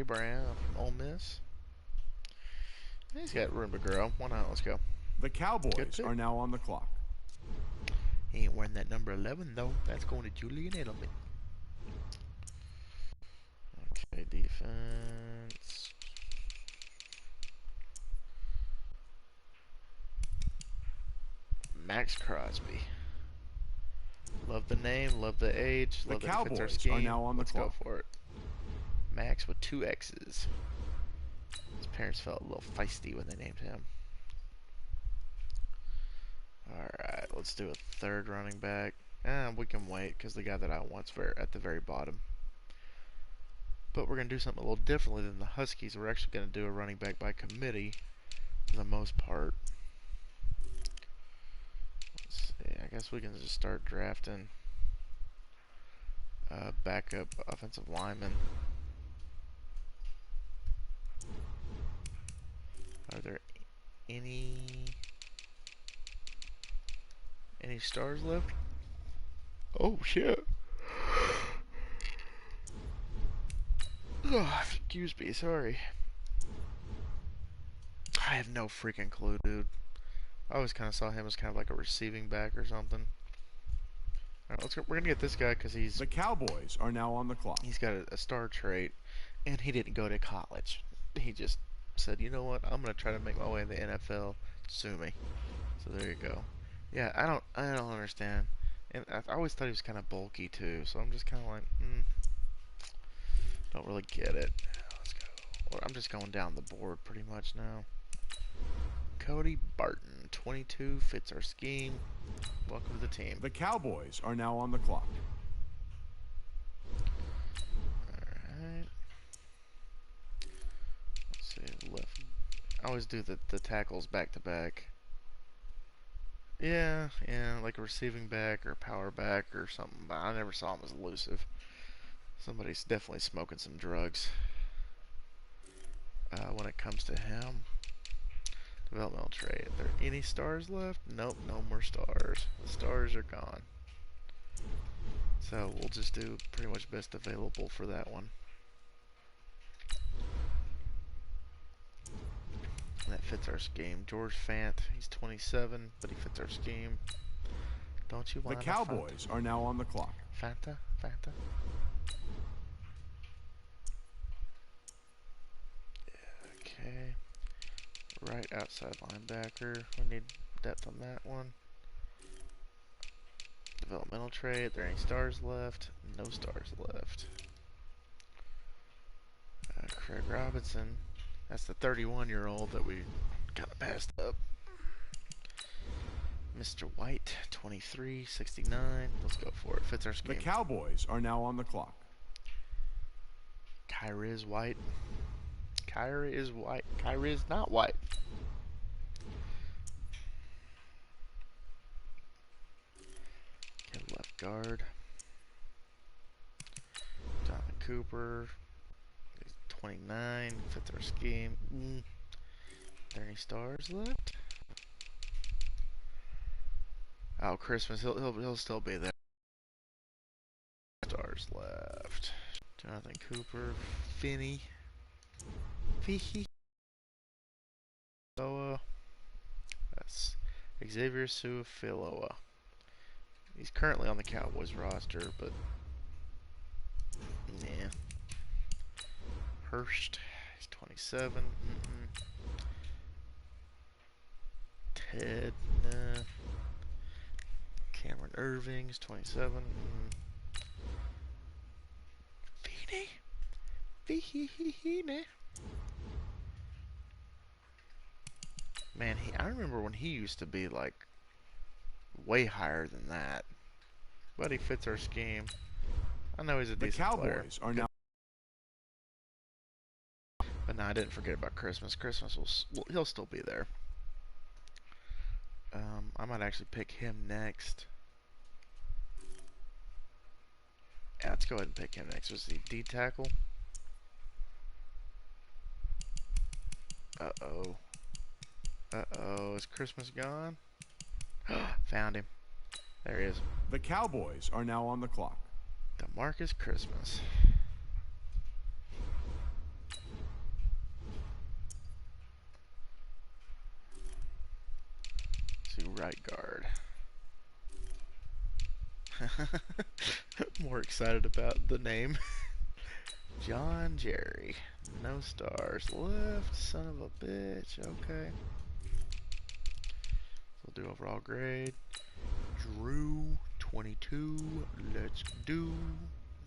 Brown from Ole Miss. He's got room to grow. Why not? Let's go. The Good Cowboys pick. are now on the clock. He ain't wearing that number 11 though. That's going to Julian Edelman. Okay, defense. Max Crosby. Love the name, love the age, The love that he fits our Cowboys scheme. are now on the Let's clock. go for it. Max with 2 X's. His parents felt a little feisty when they named him. Alright, let's do a third running back. We can wait because the guy that I want's at the very bottom. But we're going to do something a little differently than the Huskies. We're actually going to do a running back by committee for the most part. Let's see, I guess we can just start drafting backup offensive linemen. Are there any stars left? Oh shit. Oh, excuse me, sorry. I have no freaking clue, dude. I always kind of saw him as kind of like a receiving back or something. Alright, let's go. We're gonna get this guy because The Cowboys are now on the clock. he's got a star trait, and he didn't go to college. He just said, you know what? I'm gonna try to make my way in the NFL. Sue me. So there you go. Yeah, I don't understand. And I always thought he was kind of bulky too. So I'm just kind of like, don't really get it. Let's go. Well, I'm just going down the board pretty much now. Cody Barton, 22, fits our scheme. Welcome to the team. The Cowboys are now on the clock. Alright. Let's see, left. I always do the tackles back to back. Yeah, like a receiving back or power back or something. But I never saw him as elusive. Somebody's definitely smoking some drugs when it comes to him. Developmental trait. Are there any stars left? Nope, no more stars. The stars are gone. So we'll just do pretty much best available for that one. And that fits our scheme. George Fant, he's 27, but he fits our scheme. Don't you The want Cowboys are now on the clock. Fanta? Fanta? Okay. Right outside linebacker. We need depth on that one. Developmental trait. Are there any stars left? No stars left. Craig Robinson. That's the 31-year-old that we kind of passed up. Mr. White, 23, 69. Let's go for it. Fits our scheme. The Cowboys are now on the clock. Kyra is white. Kyra is white. Kyra is not white. Okay, left guard. Jonathan Cooper. He's 29. Fits our scheme. Are there any stars left? Oh, Christmas. He'll still be there. Stars left. Jonathan Cooper. Finney. Fihi. So, that's Xavier Suafiloa. He's currently on the Cowboys roster, but yeah. Hurst, he's 27. Ted, nah. Cameron Irving's 27. Feeney? Feeney? Man, I remember when he used to be like way higher than that. But he fits our scheme. I know he's a The decent player. Cowboys are now. But no, I didn't forget about Christmas. Christmas he'll still be there. I might actually pick him next. Yeah, let's go ahead and pick him next. Was he D tackle? Uh-oh. Uh-oh. Is Christmas gone? Found him. There he is. The Cowboys are now on the clock. DeMarcus Christmas. To right guard. More excited about the name. John Jerry. No stars left. Son of a bitch. Okay. We'll do overall grade. Drew 22. Let's do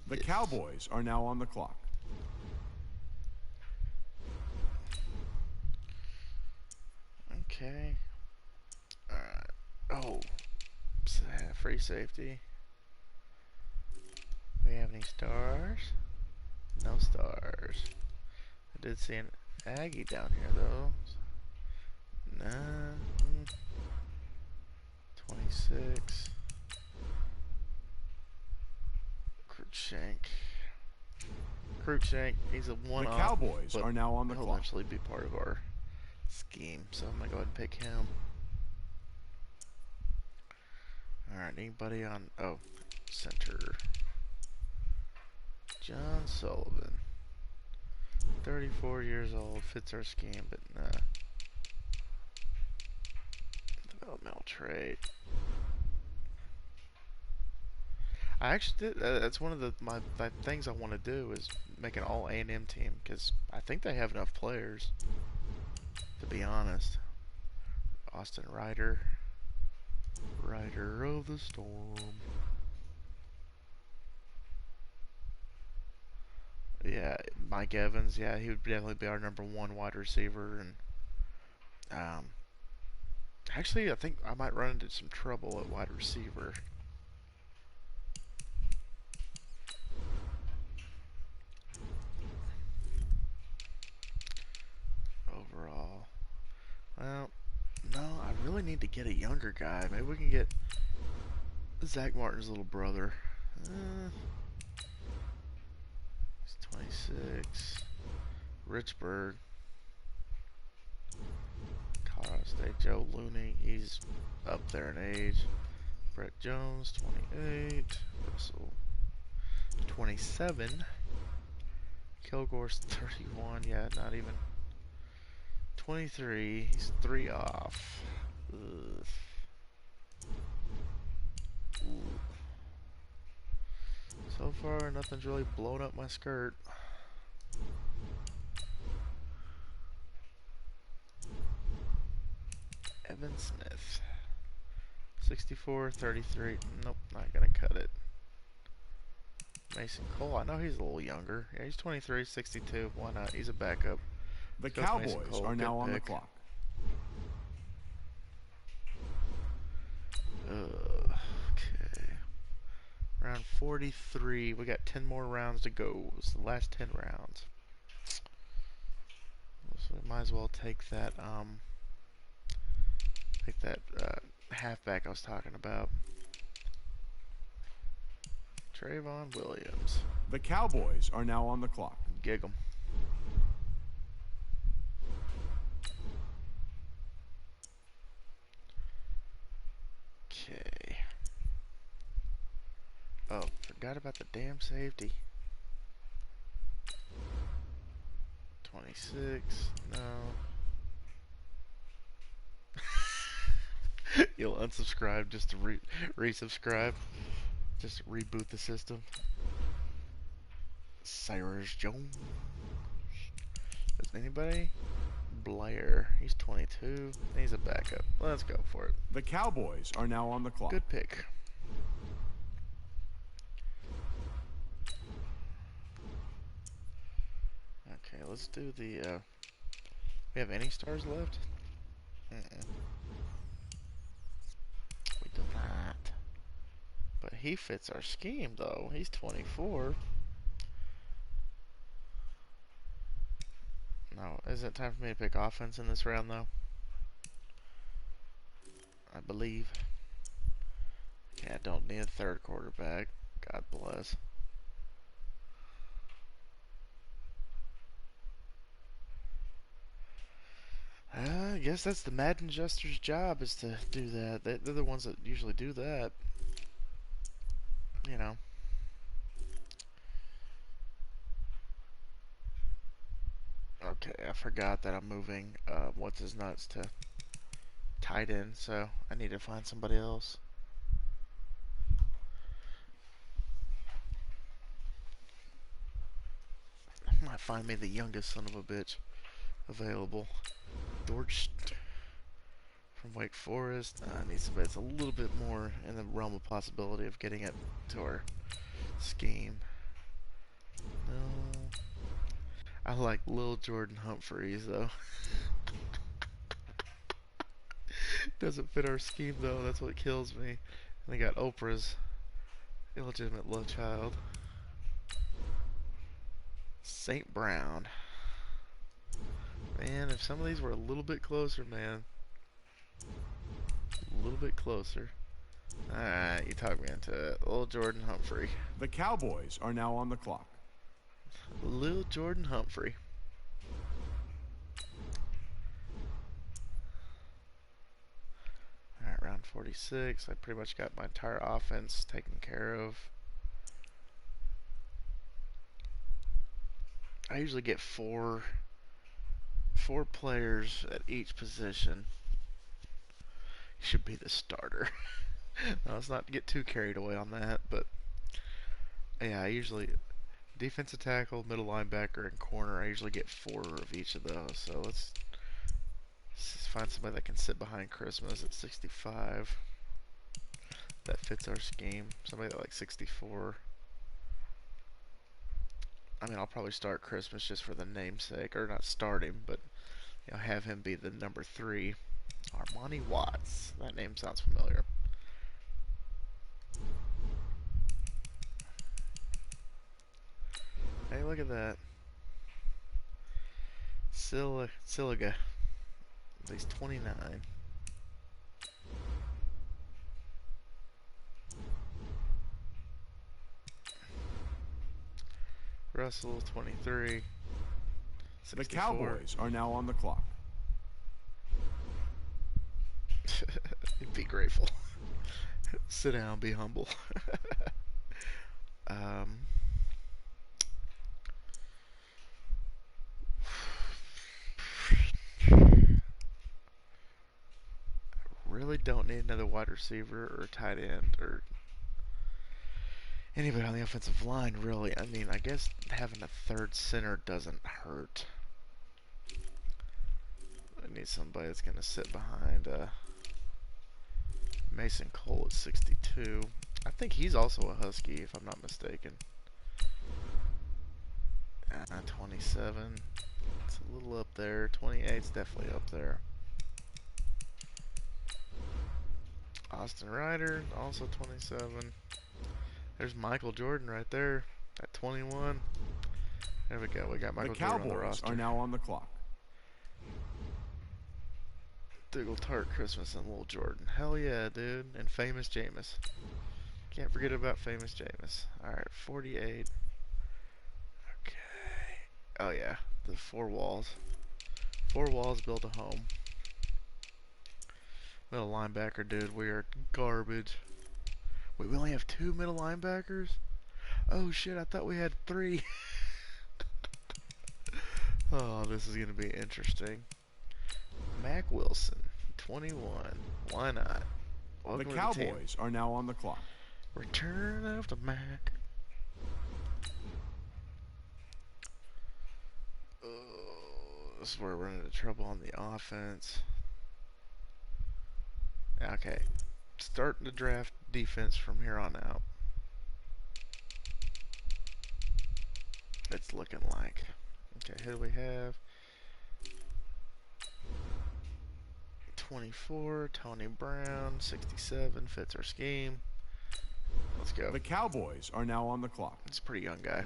The this. Cowboys are now on the clock. Okay. Alright. Oh. Free safety. We have any stars? No stars. I did see an Aggie down here though. Nah. 26. Cruikshank, he's a The one-off. Cowboys But are now on the he'll clock. eventually be part of our scheme, so I'm gonna go ahead and pick him. Alright, anybody on... Oh, center. John Sullivan. 34 years old, fits our scheme, but nah. Developmental trait. I actually did. That's one of my things I want to do is make an all A&M team because I think they have enough players. To be honest, Austin Ryder, Rider of the Storm. Yeah, Mike Evans. Yeah, he would definitely be our #1 wide receiver. And actually, I think I might run into some trouble at wide receiver. Overall, well, no, I really need to get a younger guy. Maybe we can get Zach Martin's little brother. He's 26. Richburg. Colorado State. Joe Looney. He's up there in age. Brett Jones, 28. Russell, 27. Kilgore's 31. Yeah, not even. 23. He's 3 off. Ugh. Ooh. So far, nothing's really blown up my skirt. Evan Smith. 64, 33. Nope, not gonna cut it. Mason Cole. I know he's a little younger. Yeah, he's 23, 62. Why not? He's a backup. The Goes Mason Cowboys Cole. are now Good on the pick. clock. Okay. Round 43. We got 10 more rounds to go. It's the last 10 rounds. So we might as well take that halfback I was talking about. Trayvon Williams. The Cowboys are now on the clock. Gig 'em. Okay. Oh, forgot about the damn safety. 26. No. You'll unsubscribe just to resubscribe. Just reboot the system. Cyrus Jones. Is anybody? Blair. He's 22. He's a backup. Let's go for it. The Cowboys are now on the clock. Good pick. Okay, let's do the, we have any stars left? We do not. But he fits our scheme, though. He's 24. No, is it time for me to pick offense in this round, though? I believe. Okay, I don't need a third quarterback. God bless. I guess that's the Madden Jester's job, is to do that. They're the ones that usually do that. You know. Okay, I forgot that I'm moving what's his nuts to tight end, so I need to find somebody else. I might find me the youngest son of a bitch available. George from Wake Forest. I need somebody that's a little bit more in the realm of possibility of getting it to our scheme. No. I like Lil Jordan Humphreys, though. Doesn't fit our scheme, though. That's what kills me. And they got Oprah's illegitimate love child. St. Brown. Man, if some of these were a little bit closer, man. A little bit closer. Alright, you talked me into it. Lil Jordan Humphrey. The Cowboys are now on the clock. Lil Jordan Humphrey. Alright, round 46. I pretty much got my entire offense taken care of. I usually get four players at each position. Should be the starter. Now, let's not get too carried away on that, but yeah, I usually defensive tackle, middle linebacker, and corner. I usually get 4 of each of those. So let's find somebody that can sit behind Christmas at 65. That fits our scheme. Somebody that like 64. I mean, I'll probably start Christmas just for the namesake, or not start him, but you know, have him be the number 3. Armani Watts. That name sounds familiar. Hey, look at that. Siliga. He's 29. Russell, 23. 64. The Cowboys are now on the clock. Be grateful. Sit down, be humble. Really don't need another wide receiver or tight end or anybody on the offensive line, really. I mean, I guess having a third center doesn't hurt. I need somebody that's going to sit behind Mason Cole at 62. I think he's also a Husky, if I'm not mistaken. 27. It's a little up there. 28's definitely up there. Austin Ryder, also 27. There's Michael Jordan right there at 21. There we go. We got Michael Jordan on the roster. The Cowboys are now on the clock. Dougal Tart Christmas and Lil Jordan. Hell yeah, dude. And Famous Jameis. Can't forget about Famous Jameis. Alright, 48. Okay. Oh yeah, the 4 walls. 4 walls built a home. Middle linebacker, dude. We are garbage. Wait, we only have 2 middle linebackers? Oh shit, I thought we had 3. Oh, this is going to be interesting. Mac Wilson, 21. Why not? The Welcome to the team. Cowboys are now on the clock. Return of the Mac. Oh, this is where we're running into trouble on the offense. Okay. Starting to draft defense from here on out. It's looking like. Okay, who do we have? 24, Tony Brown, 67, fits our scheme. Let's go. The Cowboys are now on the clock. It's a pretty young guy.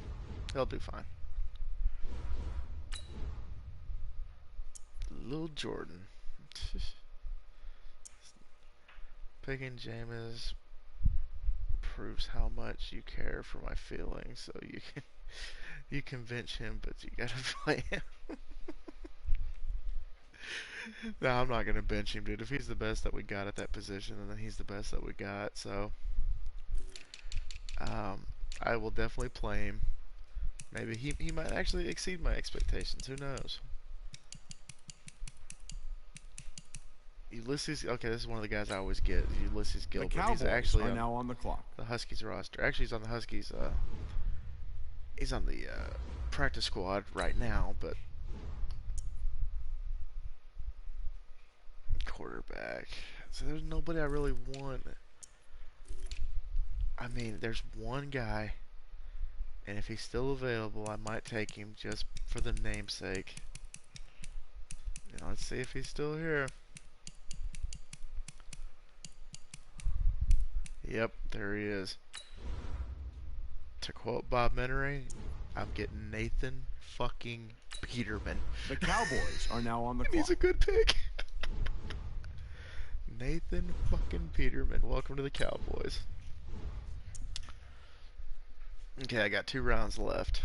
He'll do fine. Lil Jordan. Picking Jameis proves how much you care for my feelings, so you can bench him, but you gotta play him. No, I'm not gonna bench him, dude. If he's the best that we got at that position, then he's the best that we got. So, I will definitely play him. Maybe he might actually exceed my expectations. Who knows? Ulysses. Okay, this is one of the guys I always get. Ulysses The Gilbert. Cowboys He's actually are on now on the clock. the Huskies roster. Actually, he's on the Huskies. He's on the practice squad right now, but quarterback. So there's nobody I really want. I mean, there's one guy, and if he's still available, I might take him just for the namesake. Let's see if he's still here. Yep, there he is. To quote Bob Menery, I'm getting Nathan fucking Peterman. The Cowboys are now on the And clock. he's a good pick. Nathan fucking Peterman. Welcome to the Cowboys. Okay, I got 2 rounds left.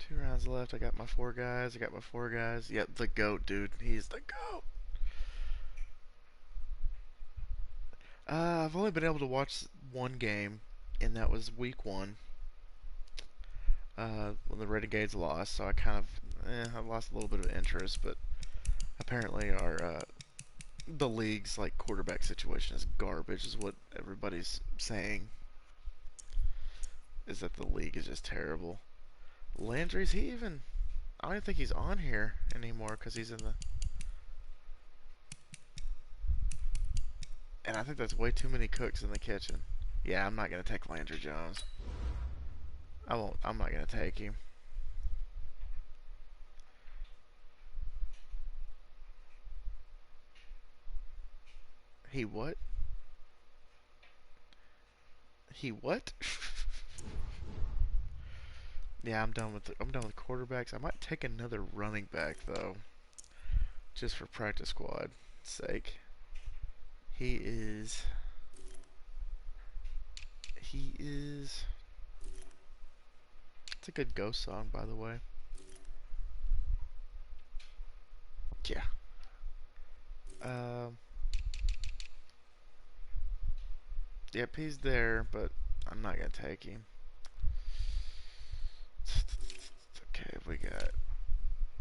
2 rounds left. I got my 4 guys. Yep, the GOAT, dude. He's the GOAT. I've only been able to watch one game, and that was week 1. When the Renegades lost, so I kind of, I lost a little bit of interest, but apparently the league's like quarterback situation is garbage, is what everybody's saying. Is that the league is just terrible. Landry's I don't even think he's on here anymore because he's in the. And I think that's way too many cooks in the kitchen. Yeah, I'm not gonna take Landry Jones. I'm not gonna take him. He what? He what? Yeah, I'm done with quarterbacks. I might take another running back though, just for practice squad sake. He is. It's a good ghost song, by the way. Yeah. Yep, he's there, but I'm not gonna take him. Okay, we got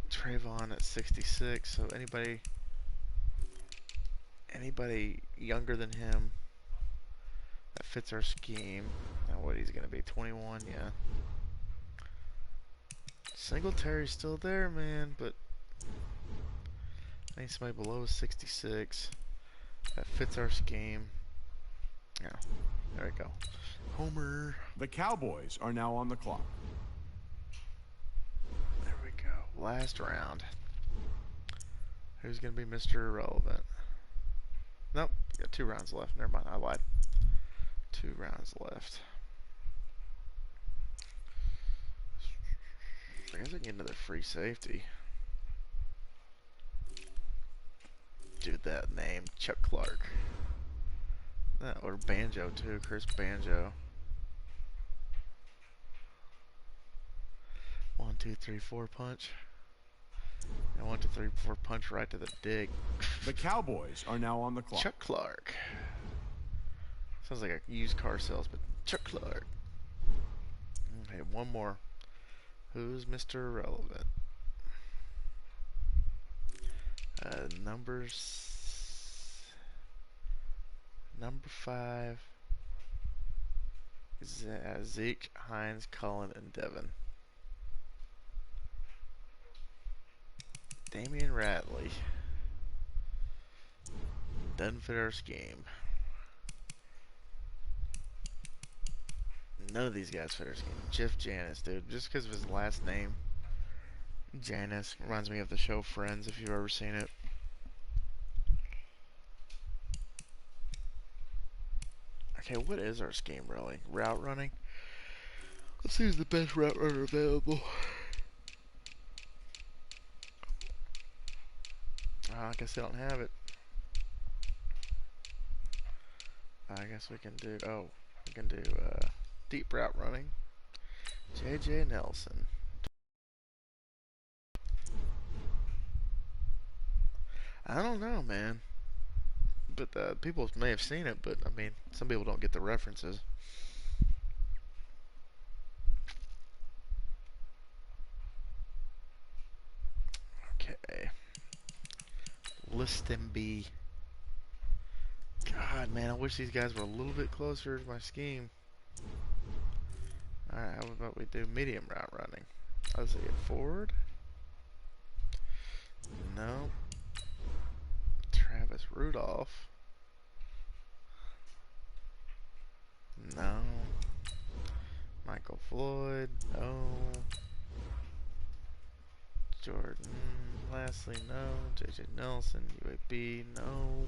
Trayvon at 66. So anybody younger than him that fits our scheme. Now what he's gonna be, 21, yeah. Singletary's still there, man, but I need somebody below 66 that fits our scheme. Yeah, there we go. Homer. The Cowboys are now on the clock. There we go. Last round. Who's gonna be Mr. Irrelevant? Nope, got 2 rounds left. Never mind, I lied. 2 rounds left. I guess I can get another free safety. Dude, that name, Chuck Clark. Or Banjo too, Chris Banjo. 1, 2, 3, 4 punch. And 1, 2, 3, 4 punch right to the dig. The Cowboys are now on the clock. Chuck Clark. Sounds like a used car salesman. Chuck Clark. Okay, one more. Who's Mr. Irrelevant? Numbers Number 5 is Zeke, Hines, Kollin, and Devin. Damian Radley. Doesn't fit our scheme. None of these guys fit our scheme. Jeff Janis, dude. Just because of his last name. Janis. Reminds me of the show Friends, if you've ever seen it. Okay, what is our scheme, really? Route running? Let's see who's the best route runner available. I guess they don't have it. I guess we can do... Oh, we can do deep route running. J.J. Nelson. I don't know, man. But people may have seen it, but I mean, some people don't get the references. Okay. Listenby. God, man, I wish these guys were a little bit closer to my scheme. Alright, how about we do medium route running? Let's see, Ford. No. Travis Rudolph. No. Michael Floyd. No. Jordan. Lastly, no. J.J. Nelson. UAB. No.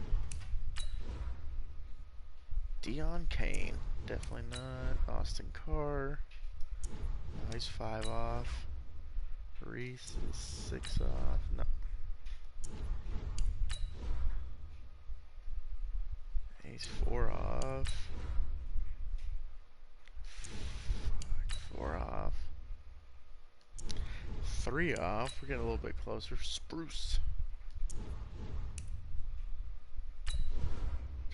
Deion Kane. Definitely not. Austin Carr. Oh, he's 5 off. Reese is 6 off. No. He's 4 off. 4 off. 3 off. We're getting a little bit closer. Spruce.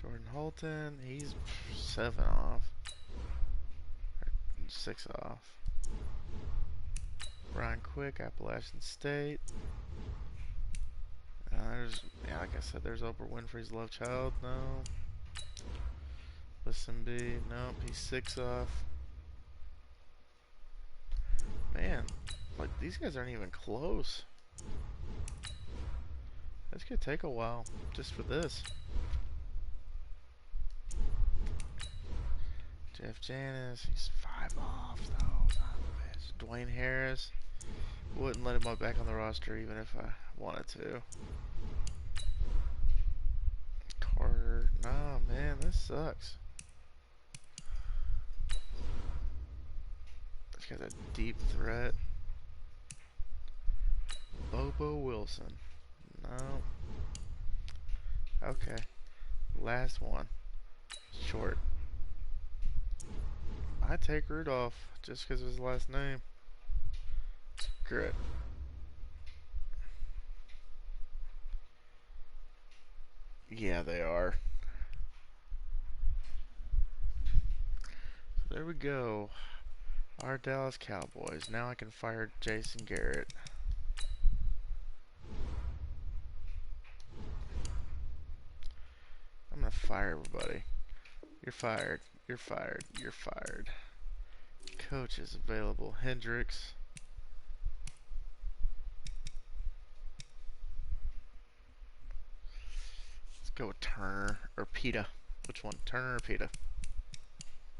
Jordan Holton. He's 7 off. 6 off. Brian Quick, Appalachian State. Like I said, there's Oprah Winfrey's love child. No. Listenby. Nope. He's 6 off. Man, like these guys aren't even close. This could take a while just for this. Jeff Janis, he's 5 off though. Son of a bitch. Dwayne Harris, wouldn't let him back on the roster even if I wanted to. Carter, nah, man, this sucks. This guy's a deep threat. Bobo Wilson, no. Okay, last one. Short. I take Rudolph just because of his last name. Screw it. Yeah, they are. So there we go. Our Dallas Cowboys. Now I can fire Jason Garrett. I'm gonna fire everybody. You're fired. You're fired. You're fired. Coach is available. Hendricks. Let's go with Turner or Pita. Which one? Turner or Pita?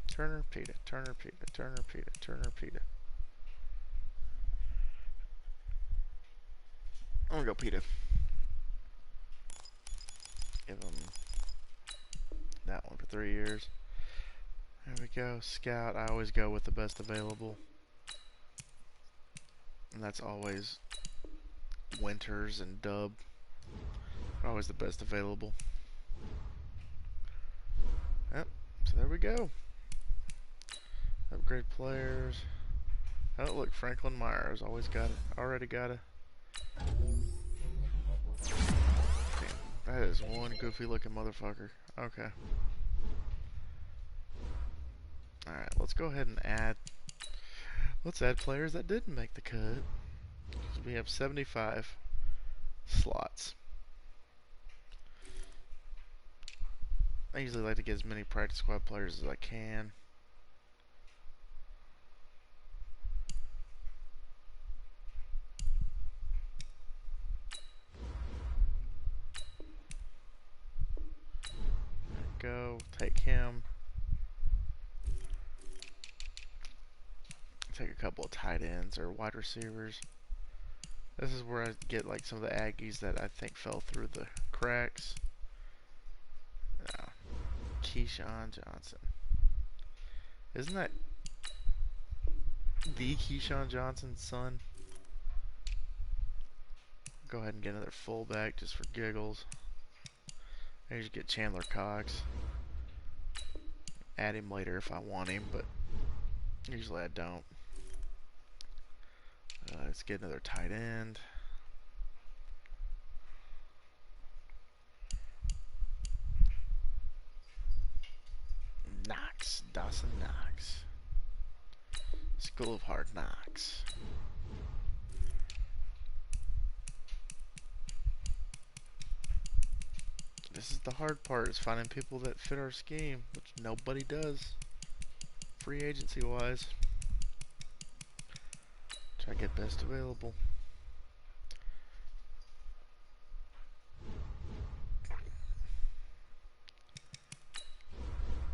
Turner, Pita, Turner, Pita, Turner, Pita, Turner, Pita. I'm gonna go Pita. Give him that one for 3 years. There we go. Scout. I always go with the best available. And that's always Winters and Dub. Always the best available. Yep. So there we go. Upgrade players. Oh, look, Franklin Myers. Always got it. Already got it. Damn, that is one goofy looking motherfucker. Okay. Alright, let's go ahead and add. Let's add players that didn't make the cut. Because we have 75 slots. I usually like to get as many practice squad players as I can. Go, take him. Take a couple of tight ends or wide receivers. This is where I get like some of the Aggies that I think fell through the cracks. Keyshawn Johnson. Isn't that the Keyshawn Johnson's son? Go ahead and get another fullback just for giggles. I usually get Chandler Cox. Add him later if I want him, but usually I don't. Let's get another tight end. Knox. Dawson Knox. School of Hard Knocks. This is the hard part, is finding people that fit our scheme, which nobody does, free agency wise. Try to get best available.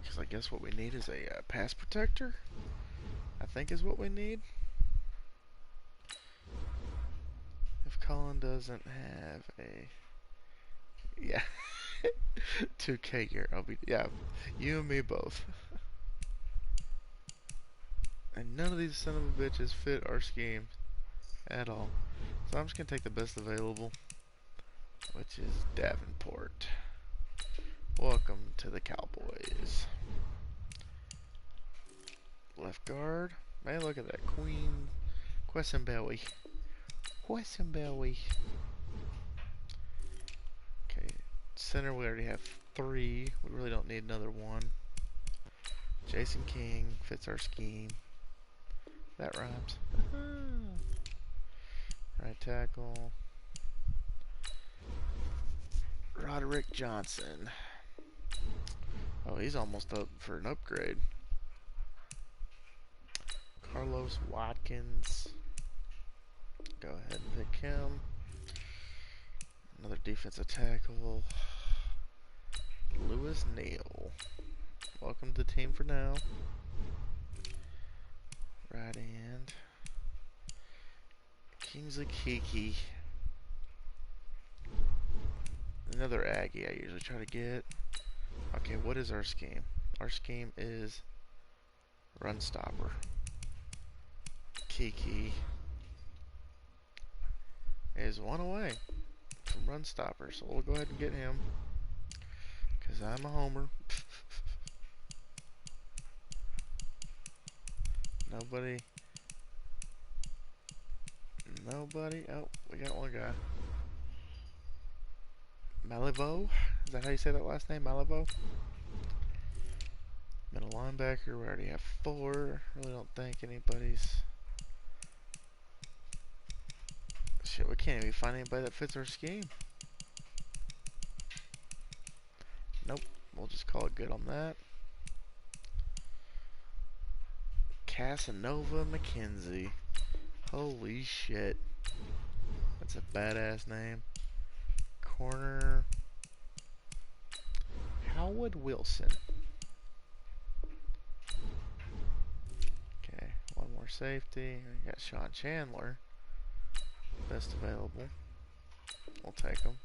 Because I guess what we need is a pass protector, I think is what we need. If Kollin doesn't have a... Yeah. 2K gear. I'll be... Yeah. You and me both. And none of these son of a bitches fit our scheme at all. So I'm just going to take the best available, which is Davenport. Welcome to the Cowboys. Left guard. Man, look at that. Queen Quessenbelly. Quessenbelly. Okay. Center, we already have 3. We really don't need another one. Jason King fits our scheme. That rhymes. Right tackle. Roderick Johnson. Oh, he's almost up for an upgrade. Carlos Watkins. Go ahead and pick him. Another defensive tackle. Lewis Neal. Welcome to the team for now. Right end. Kingsley Kiki. Another Aggie I usually try to get. Okay, what is our scheme? Our scheme is run stopper. Kiki is one away from run stopper, so we'll go ahead and get him because I'm a homer. Nobody. Oh, we got one guy. Malivo? Is that how you say that last name? Malivo? Middle linebacker, we already have 4. Really don't think anybody's... Shit, we can't even find anybody that fits our scheme. Nope, we'll just call it good on that. Casanova McKenzie. Holy shit. That's a badass name. Corner. Howard Wilson. Okay, one more safety. We got Sean Chandler. Best available. We'll take him.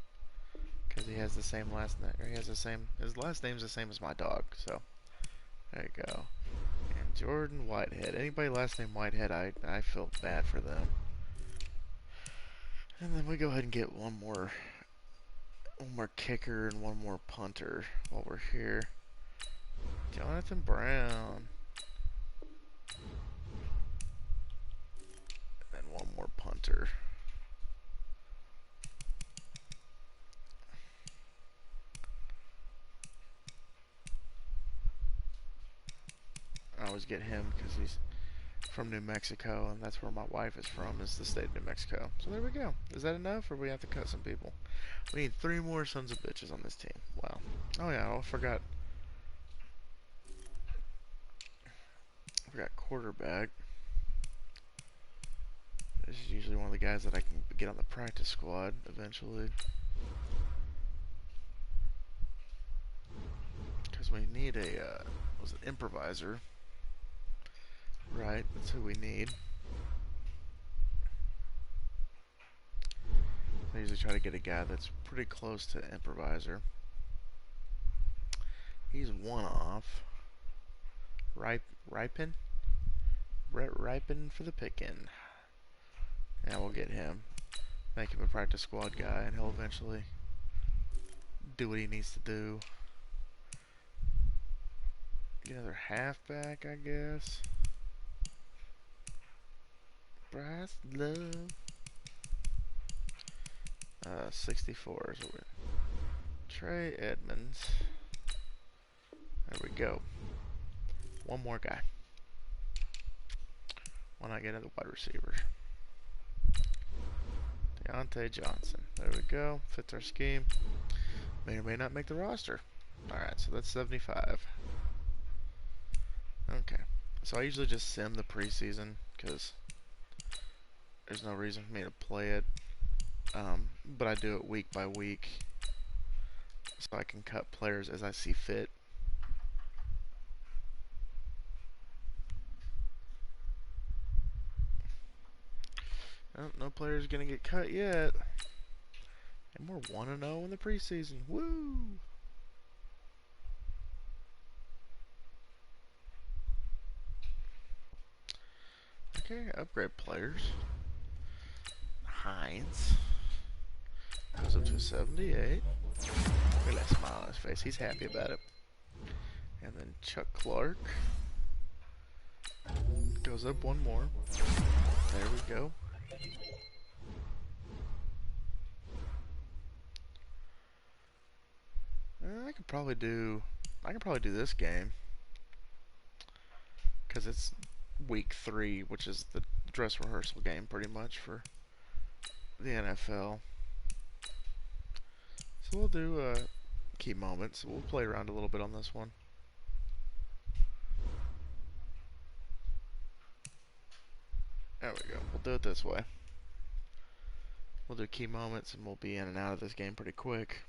Because he has the same last name. Or he has the same. His last name's the same as my dog. So, there you go. And Jordan Whitehead. Anybody last name Whitehead, I feel bad for them. And then we go ahead and get one more kicker and one more punter while we're here. Jonathan Brown. And one more punter. I always get him because he's from New Mexico, and that's where my wife is from, is the state of New Mexico. So there we go. Is that enough, or we have to cut some people? We need 3 more sons of bitches on this team. Wow. Oh yeah, I forgot. I've got quarterback. This is usually one of the guys that I can get on the practice squad eventually. Because we need a, was it improviser? Right, that's who we need. I usually try to get a guy that's pretty close to improviser. He's one off. Ripen for the picking. Yeah, we'll get him. Make him a practice squad guy, and he'll eventually do what he needs to do. Get another halfback, I guess. Bryce Love. 64 is what we're... Trey Edmonds. There we go. One more guy. Why not get another wide receiver? Deontay Johnson. There we go. Fits our scheme. May or may not make the roster. Alright, so that's 75. Okay. So I usually just sim the preseason because there's no reason for me to play it. But I do it week by week so I can cut players as I see fit. Oh, no player's gonna get cut yet. And we're 1-0 in the preseason. Woo! Okay, upgrade players. Hines goes up to 78. Look at that smile on his face. He's happy about it. And then Chuck Clark goes up one more. There we go. I could probably do this game because it's week 3, which is the dress rehearsal game pretty much for the NFL. So we'll do key moments. We'll play around a little bit on this one. There we go. We'll do it this way. We'll do key moments and we'll be in and out of this game pretty quick.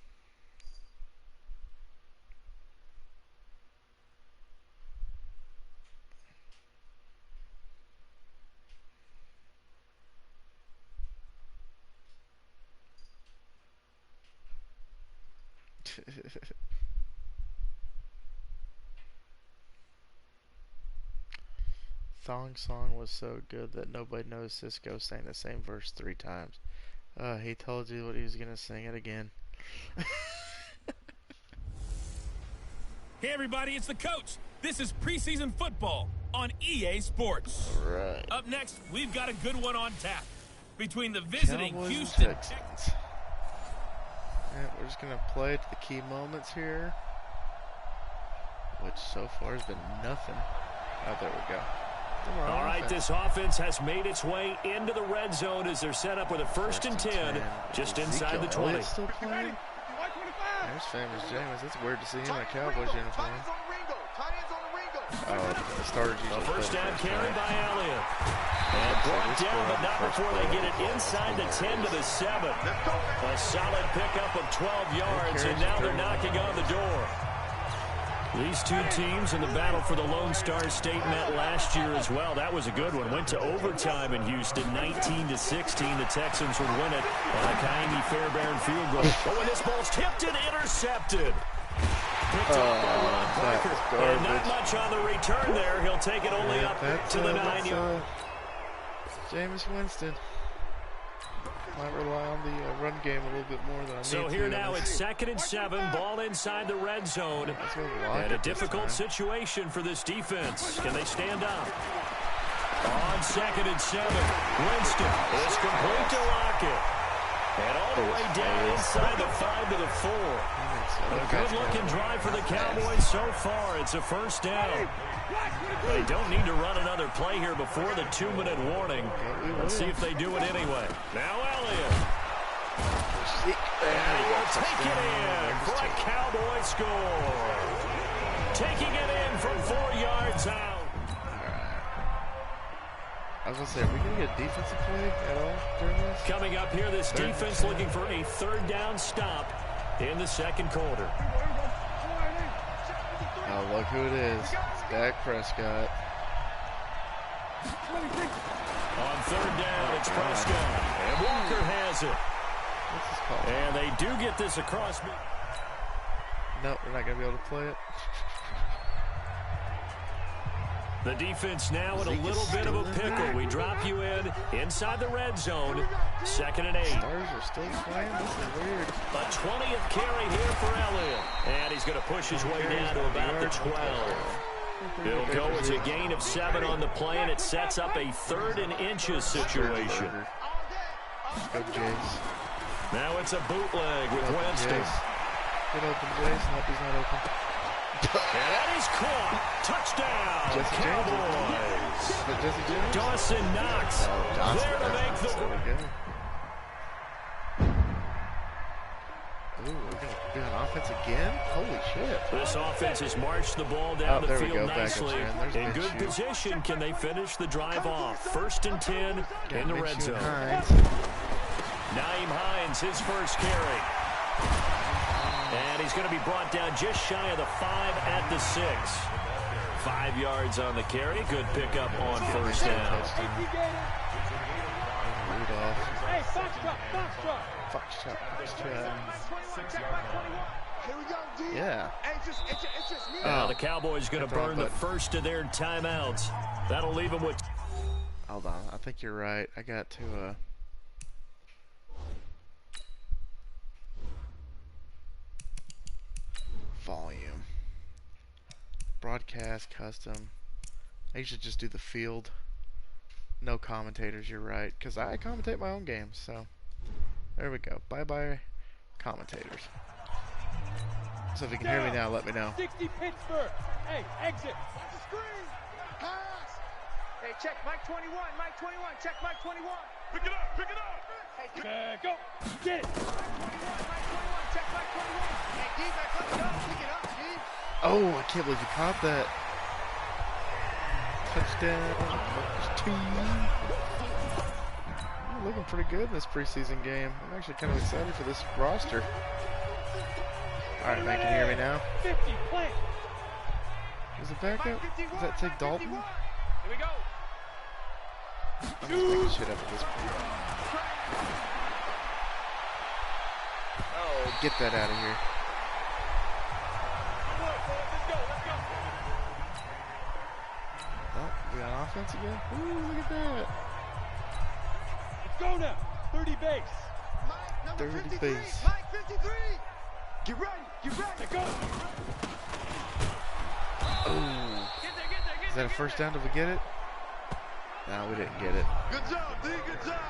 Thong Song was so good that nobody knows Cisco sang the same verse 3 times. He told you what he was gonna sing it again. Hey everybody, it's the coach. This is preseason football on EA Sports. Right. Up next, we've got a good one on tap between the visiting Cowboys Houston and Texans. Yeah, we're just gonna play to the key moments here, which so far has been nothing. Oh, there we go. All right, this offense has made its way into the red zone as they're set up with a first and 10 just inside the 20. Still playing? There's Famous James. It's weird to see him in a Cowboys uniform. Oh, the starters usually first down carry by Elliott. And brought down, but not before they get it inside the 10 to the 7. A solid pickup of 12 yards, and now they're knocking on the door. These two teams in the battle for the Lone Star State met last year as well. That was a good one. Went to overtime in Houston, 19-16. The Texans would win it on a Kaimi Fairbairn field goal. But when this ball's tipped and intercepted. Picked up by Ron Parker. And not much on the return there. He'll take it only up to the 9-yard. Jameis Winston. Might rely on the run game a little bit more than I need to. So here now it's 2nd and 7, ball inside the red zone. And a difficult situation for this defense. Can they stand up? On 2nd and 7, Winston is complete to Lockett. And all the way down inside the 5 to the 4. A good-looking drive for the Cowboys so far. It's a first down. They don't need to run another play here before the 2-minute warning. Let's see if they do it anyway. Now Elliott. And he'll take it in for a Cowboy score. Taking it in from 4 yards out. I was going to say, are we going to get a defensive play at all during this? Coming up here, this defense looking for a third down stop in the second quarter. Oh, look who it is. It's Dak Prescott. On third down, it's Prescott. And Walker has it. What's this called? And they do get this across. Nope, we're not going to be able to play it. The defense now in a little bit of a pickle. We drop you inside the red zone. 2nd and 8. Stars are still playing. This is weird. A 20th carry here for Elliott. And he's going to push his way down to about the 12. It'll go as a gain of 7 on the play, and it sets up a 3rd and inches situation. Go Jace. Now it's a bootleg with Winston. Get open, Jace. Nope, he's not open. And that is caught. Touchdown, Cowboys. Dawson Knox there to make the... There we go. Ooh, we're going to be on offense again? Holy shit. This offense has marched the ball down the field nicely. In good Minshew. position, can they finish the drive off? 1st and 10 in the red zone. Naeem Hines, his first carry. And he's going to be brought down just shy of the 5 at the 6. 5 yards on the carry. Good pickup on first down. Hey, Foxtrot. Yeah. Now the Cowboys going to burn the first of their timeouts. That'll leave them with... Hold on. I think you're right. I got to... volume. Broadcast, custom. I should just do the field. No commentators, you're right. Because I commentate my own games, so... There we go. Bye-bye, commentators. So if you can hear me now, let me know. 60 Pittsburgh. Hey, exit. Screen. Pass. Hey, check Mike 21. Mike 21. Check Mike 21. Pick it up. Hey, go. Get it. Mike 21. Check Mike 21. Hey, D-back, let it go. Pick it up, D. Oh, I can't believe you caught that. Touchdown. We're looking pretty good in this preseason game. I'm actually kind of excited for this roster. Alright, man, can you hear me now? 50, plant. Is it back up? Does that say Dalton? Here we go. I'm just making shit up at this point. Oh, get that out of here. Oh, we on offense again? Ooh, look at that. Let's go now. 30 base. 30 base. Mike 53. Get ready. Go. Oh. Is that a first down? Did we get it? No, we didn't get it. Good job, D. Good job.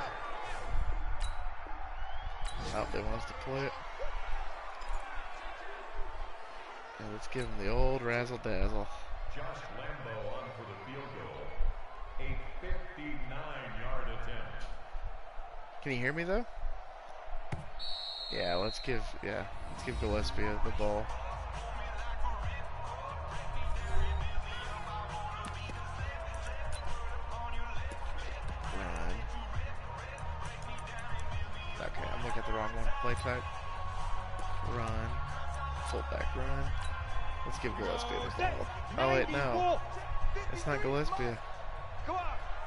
Oh, they want us to play it. Yeah, let's give them the old razzle-dazzle. Josh Lambo on for the field goal. A 59-yard attempt. Can you hear me though? Yeah, let's give Gillespie the ball. Run. Okay, I'm looking at the wrong one. Play type. Run. Fullback run. Let's give Gillespie the ball. Oh wait, no. It's not Gillespie.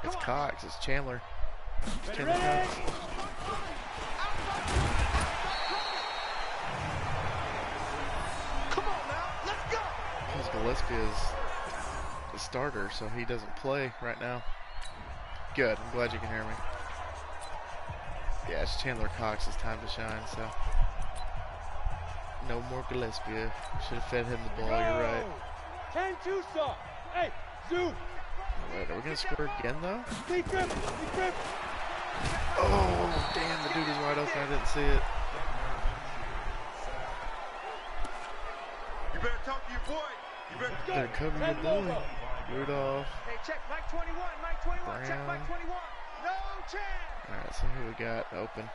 It's Cox. It's Chandler. It's Chandler Cox. Because Gillespie is the starter, so he doesn't play right now. Good. I'm glad you can hear me. Yeah, it's Chandler Cox's time to shine, so. No more Gillespie. Should have fed him the ball, you're right. 10-2 stop. Hey, zoom. Wait, are we going to score again, though? Big grip. Oh, damn, the dude is wide open. I didn't see it. You better talk to your boy. You Better cover your boy. Rudolph. Hey, check Mike 21. Brown. Check Mike 21. No chance. All right, so who we got open?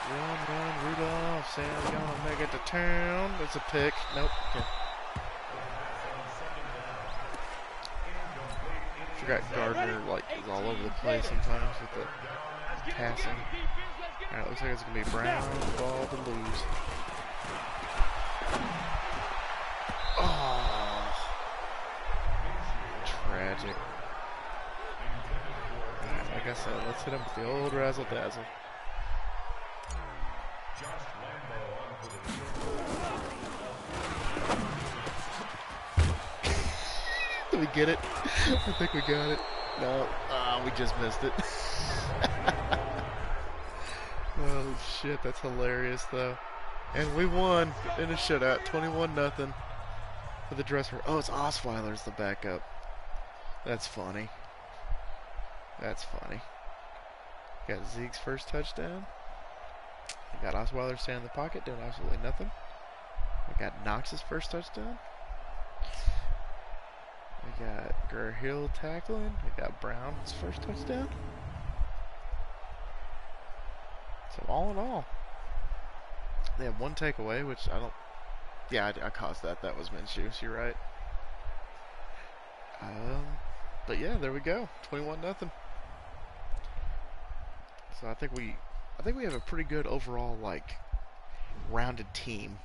Run, Rudolph. Sam's gonna make it to town. It's a pick. Nope. Okay. forgot Gardner like is all over the place sometimes with the passing. Alright, looks like it's gonna be Brown's ball to lose. Oh, tragic. Alright, like I said, let's hit him with the old razzle dazzle. Did we get it? I think we got it. No, we just missed it. Oh shit, that's hilarious though. And we won in a shutout, 21-0 for the dresser. Oh, it's Osweiler's the backup. That's funny. That's funny. Got Zeke's first touchdown. We got Osweiler standing in the pocket doing absolutely nothing. We got Knox's first touchdown. We got Gurhill tackling. We got Brown's first touchdown. So all in all, they have one takeaway, which I don't. Yeah, I caused that. That was Minshew. You're right. But yeah, there we go. 21-0. So I think we have a pretty good overall like rounded team.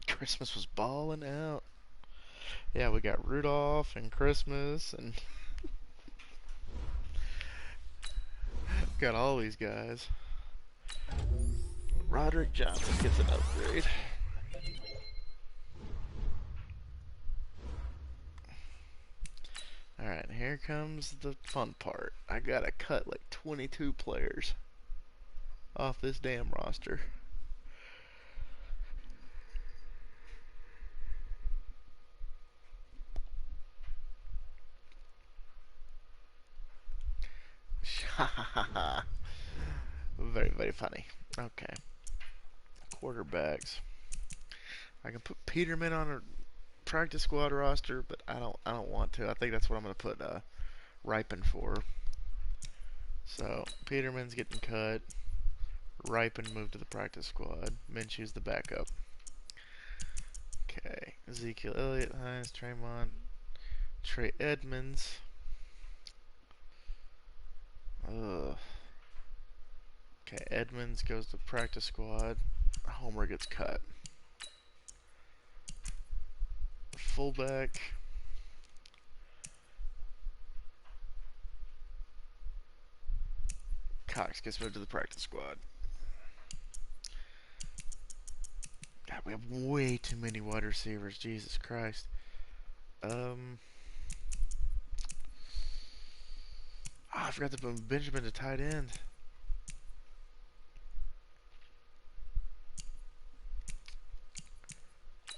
Christmas was balling out. Yeah, we got Rudolph and Christmas and got all these guys. Roderick Johnson gets an upgrade. Alright, here comes the fun part. I gotta cut like 22 players off this damn roster. Very, very funny. Okay. Quarterbacks. I can put Peterman on a practice squad roster, but I don't want to. I think that's what I'm gonna put Ripon for. So Peterman's getting cut. Ripon moved to the practice squad. Minshew's the backup. Okay. Ezekiel Elliott, Hines, Tremont, Trey Edmonds. Ugh. Okay, Edmonds goes to practice squad. Homer gets cut. Fullback. Cox gets moved to the practice squad. God, we have way too many wide receivers. Jesus Christ. I forgot to put Benjamin to tight end.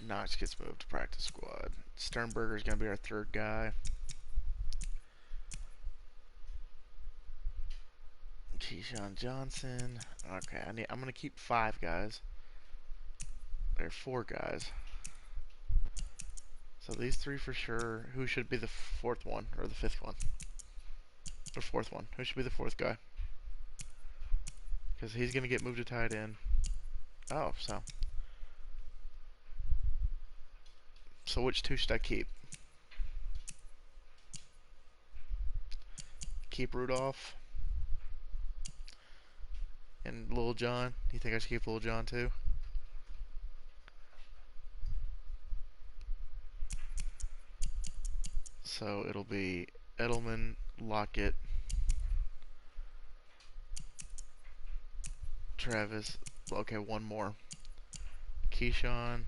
Knox gets moved to practice squad. Sternberger's going to be our third guy. Keyshawn Johnson. Okay, I'm going to keep 5 guys. Or 4 guys. So these 3 for sure. Who should be the 4th one? Or the 5th one? Or 4th one? Who should be the 4th guy? Because he's going to get moved to tight end. Oh, so. So which 2 should I keep? Keep Rudolph. And Lil John. You think I should keep Lil John too? So it'll be Edelman, Lockett, Travis. Okay, one more. Keyshawn,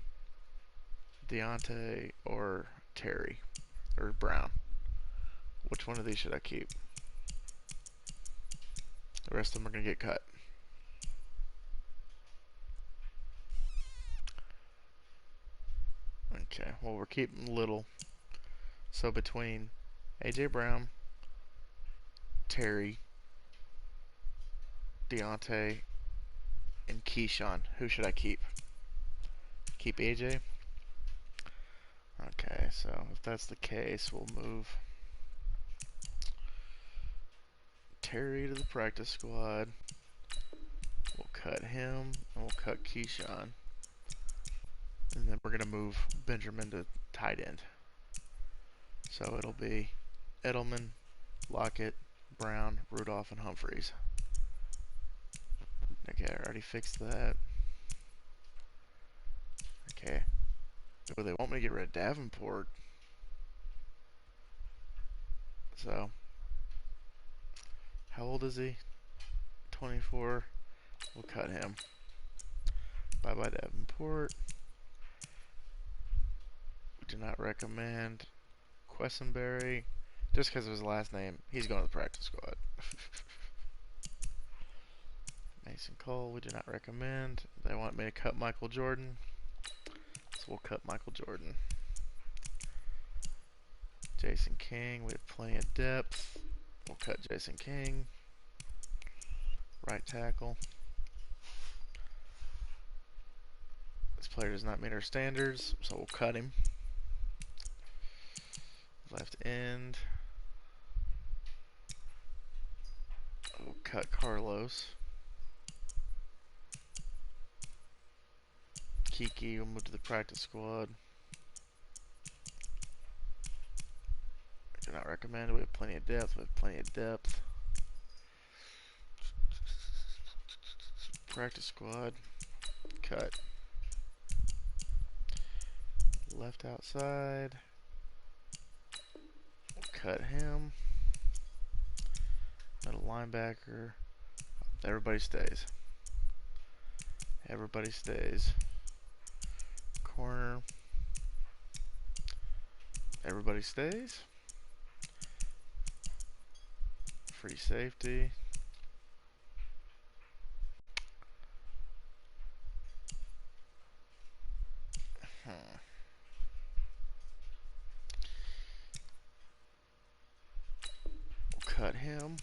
Deontay, or Terry, or Brown. Which one of these should I keep? The rest of them are going to get cut. Okay, well we're keeping Little. So between AJ Brown, Terry, Deontay, and Keyshawn, who should I keep? Keep AJ? Okay, so if that's the case, we'll move Terry to the practice squad. We'll cut him, and we'll cut Keyshawn. And then we're going to move Benjamin to tight end. So it'll be Edelman, Lockett, Brown, Rudolph, and Humphreys. Okay, I already fixed that. Okay. Oh, they want me to get rid of Davenport. So, how old is he? 24. We'll cut him. Bye-bye Davenport. We do not recommend Quessenberry. Just because of his last name, he's going to the practice squad. Mason Cole, we do not recommend. They want me to cut Michael Jordan. So we'll cut Michael Jordan. Jason King, we have plenty of depth. We'll cut Jason King. Right tackle. This player does not meet our standards, so we'll cut him. Left end. We'll cut Carlos. Kiki will move to the practice squad. I do not recommend. We have plenty of depth. We have plenty of depth. Practice squad. Cut. Left outside. We'll cut him. Middle linebacker. Everybody stays. Everybody stays. Corner. Everybody stays. Free safety. We'll cut him.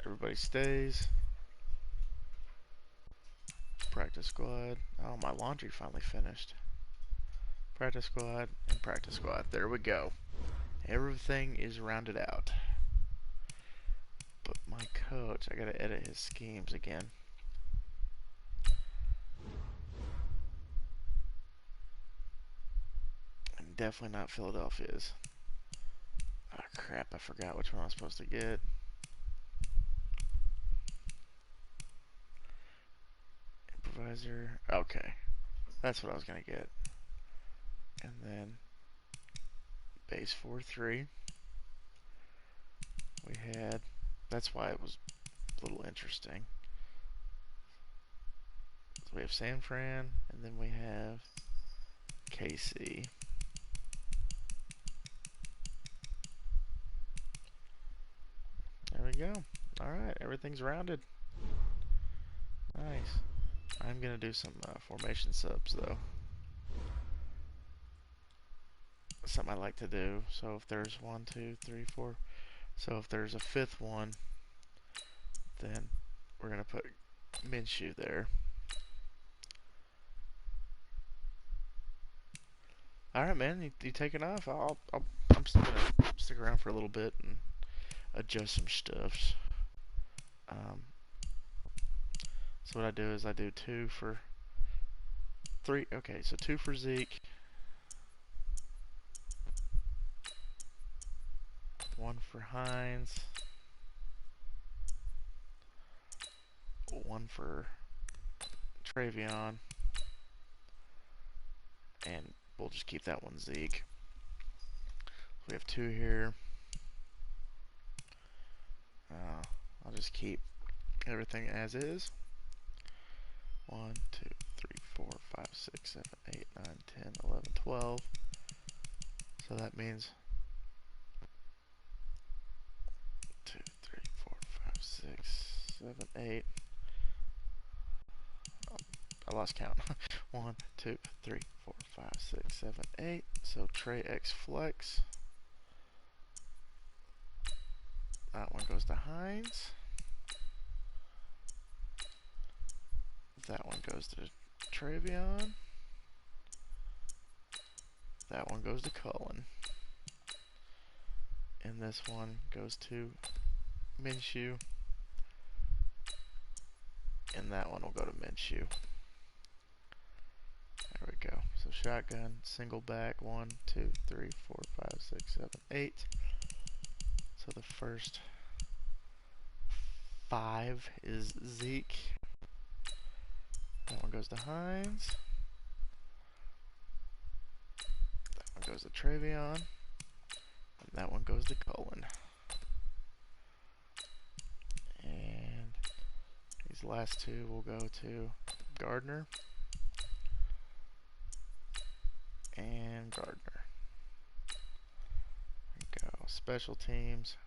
Everybody stays. Practice squad. Oh, my laundry finally finished. Practice squad and practice squad. There we go. Everything is rounded out. But my coach, I gotta edit his schemes again. And definitely not Philadelphia's. Ah, crap, I forgot which one I was supposed to get. Improviser. Okay. That's what I was gonna get. And then base 4-3. We had, that's why it was a little interesting. So we have San Fran, and then we have KC. There we go. Alright, everything's rounded. Nice. I'm going to do some formation subs, though. Something I like to do. So if there's 1, 2, 3, 4. So if there's a fifth one, then we're going to put Minshew there. Alright, man. You taking off? I'm still going to stick around for a little bit and adjust some stuffs. So what I do is I do 2 for 3. Okay, so 2 for Zeke. 1 for Hines. 1 for Travion. And we'll just keep that one Zeke. We have 2 here. I'll just keep everything as is. 1, 2, 3, 4, 5, 6, 7, 8, 9, 10, 11, 12. So that means 2, 3, 4, 5, 6, 7, 8. Oh, I lost count. 1, 2, 3, 4, 5, 6, 7, 8. So Trey X Flex. That one goes to Hines. That one goes to Travion. That one goes to Kollin. And this one goes to Minshew. And that one will go to Minshew. There we go. So So shotgun, single back, 1, 2, 3, 4, 5, 6, 7, 8. So the first 5 is Zeke. That one goes to Hines. That one goes to Travion. And that one goes to Kollin. And these last two will go to Gardner and Gardner. There we go. Special teams.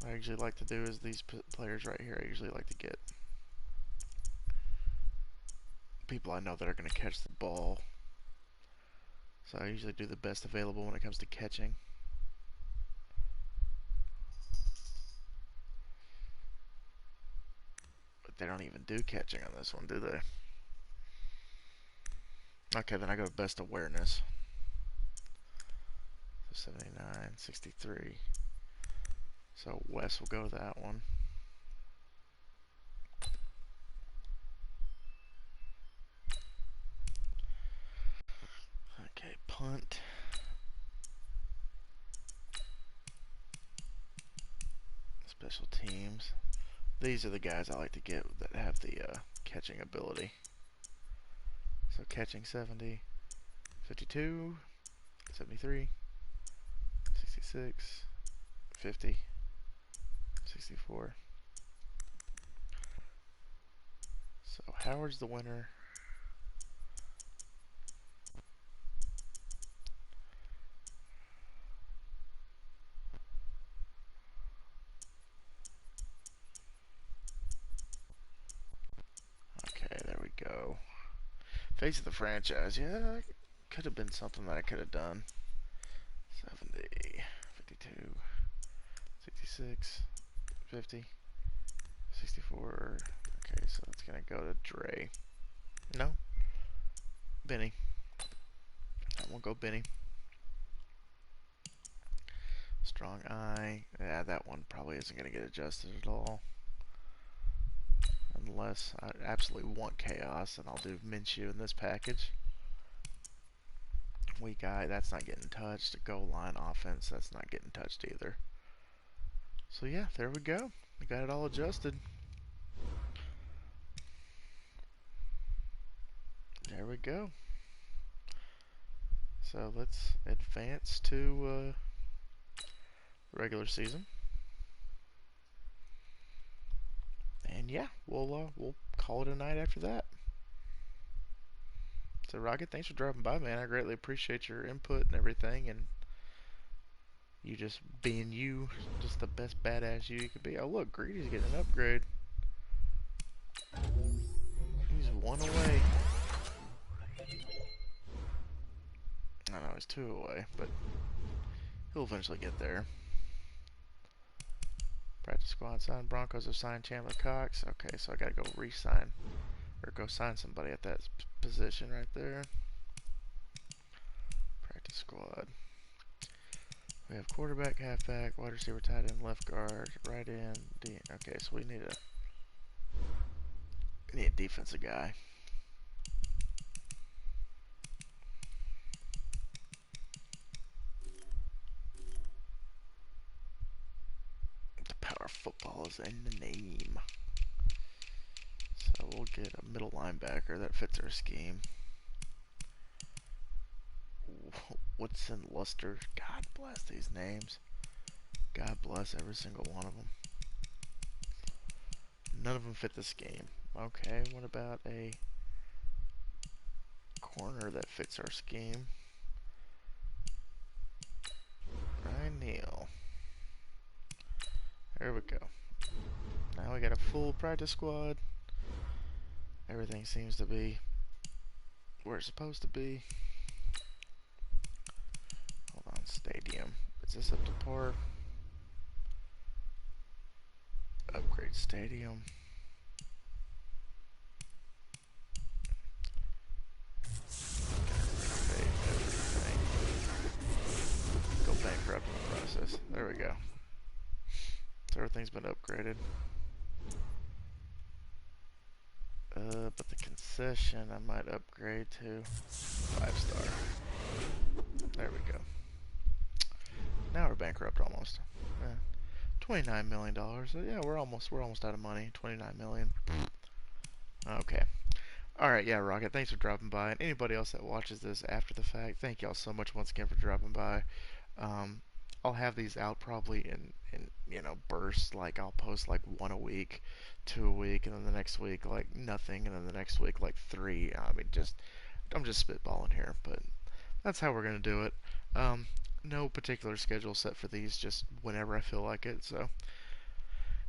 What I usually like to do is these players right here. I usually like to get people I know that are going to catch the ball. So I usually do the best available when it comes to catching. But they don't even do catching on this one, do they? Okay, then I go best awareness. So 79, 63. So Wes will go to that one. Okay, punt. Special teams. These are the guys I like to get that have the catching ability. So catching 70, 52, 73, 66, 50, 64. So Howard's the winner. Okay, there we go. Face of the franchise. Yeah, could have been something that I could have done. 70, 52, 66, 50, 64. Okay, so it's going to go to Dre. No. Benny. That won't go Benny. Strong eye. Yeah, that one probably isn't going to get adjusted at all. Unless I absolutely want chaos, and I'll do Minshew in this package. Weak eye, that's not getting touched. Goal line offense, that's not getting touched either. So yeah, there we go. We got it all adjusted. There we go. So let's advance to regular season. And yeah, we'll call it a night after that. So Rocket, thanks for dropping by, man. I greatly appreciate your input and everything, and you just being you, just the best badass you could be. Oh look, Greedy's getting an upgrade. He's 1 away. I know he's 2 away, but he'll eventually get there. Practice squad signed. Broncos have signed Chandler Cox. Okay, so I gotta go re-sign or go sign somebody at that position right there. Practice squad. We have quarterback, halfback, wide receiver, tight end, left guard, right end, D. Okay, so we need a defensive guy. The power of football is in the name. So we'll get a middle linebacker that fits our scheme. Woodson, Luster. God bless these names. God bless every single one of them. None of them fit the scheme. Okay, what about a corner that fits our scheme? Ryan Neal. There we go. Now we got a full practice squad. Everything seems to be where it's supposed to be. Hold on, stadium. Is this up to par? Upgrade stadium. Everything. Go bankrupt in the process. There we go. So everything's been upgraded. But the concession I might upgrade to 5-star. There we go. Now we're bankrupt almost. $29 million. So yeah, we're almost out of money. 29 million. Okay. Alright, yeah, Rocket, thanks for dropping by. And anybody else that watches this after the fact, thank y'all so much once again for dropping by. I'll have these out probably in bursts. Like I'll post like 1 a week, 2 a week, and then the next week like nothing, and then the next week like 3. I mean, I'm just spitballing here, but that's how we're gonna do it. No particular schedule set for these, just whenever I feel like it. So,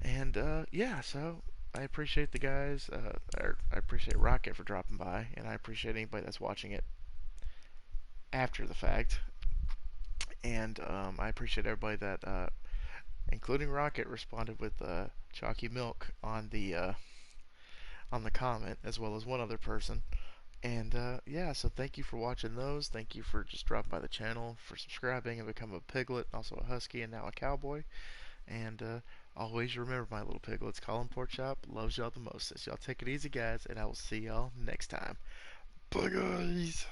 and yeah, so I appreciate the guys. I appreciate Rocket for dropping by, and I appreciate anybody that's watching it after the fact. And I appreciate everybody that, including Rocket, responded with chalky milk on the comment, as well as one other person. And yeah, so thank you for watching those. Thank you for just dropping by the channel, for subscribing and becoming a piglet, also a husky, and now a cowboy. And always remember, my little piglets, Kollin Porkchop loves y'all the mostest. Y'all take it easy, guys, and I will see y'all next time. Bye, guys.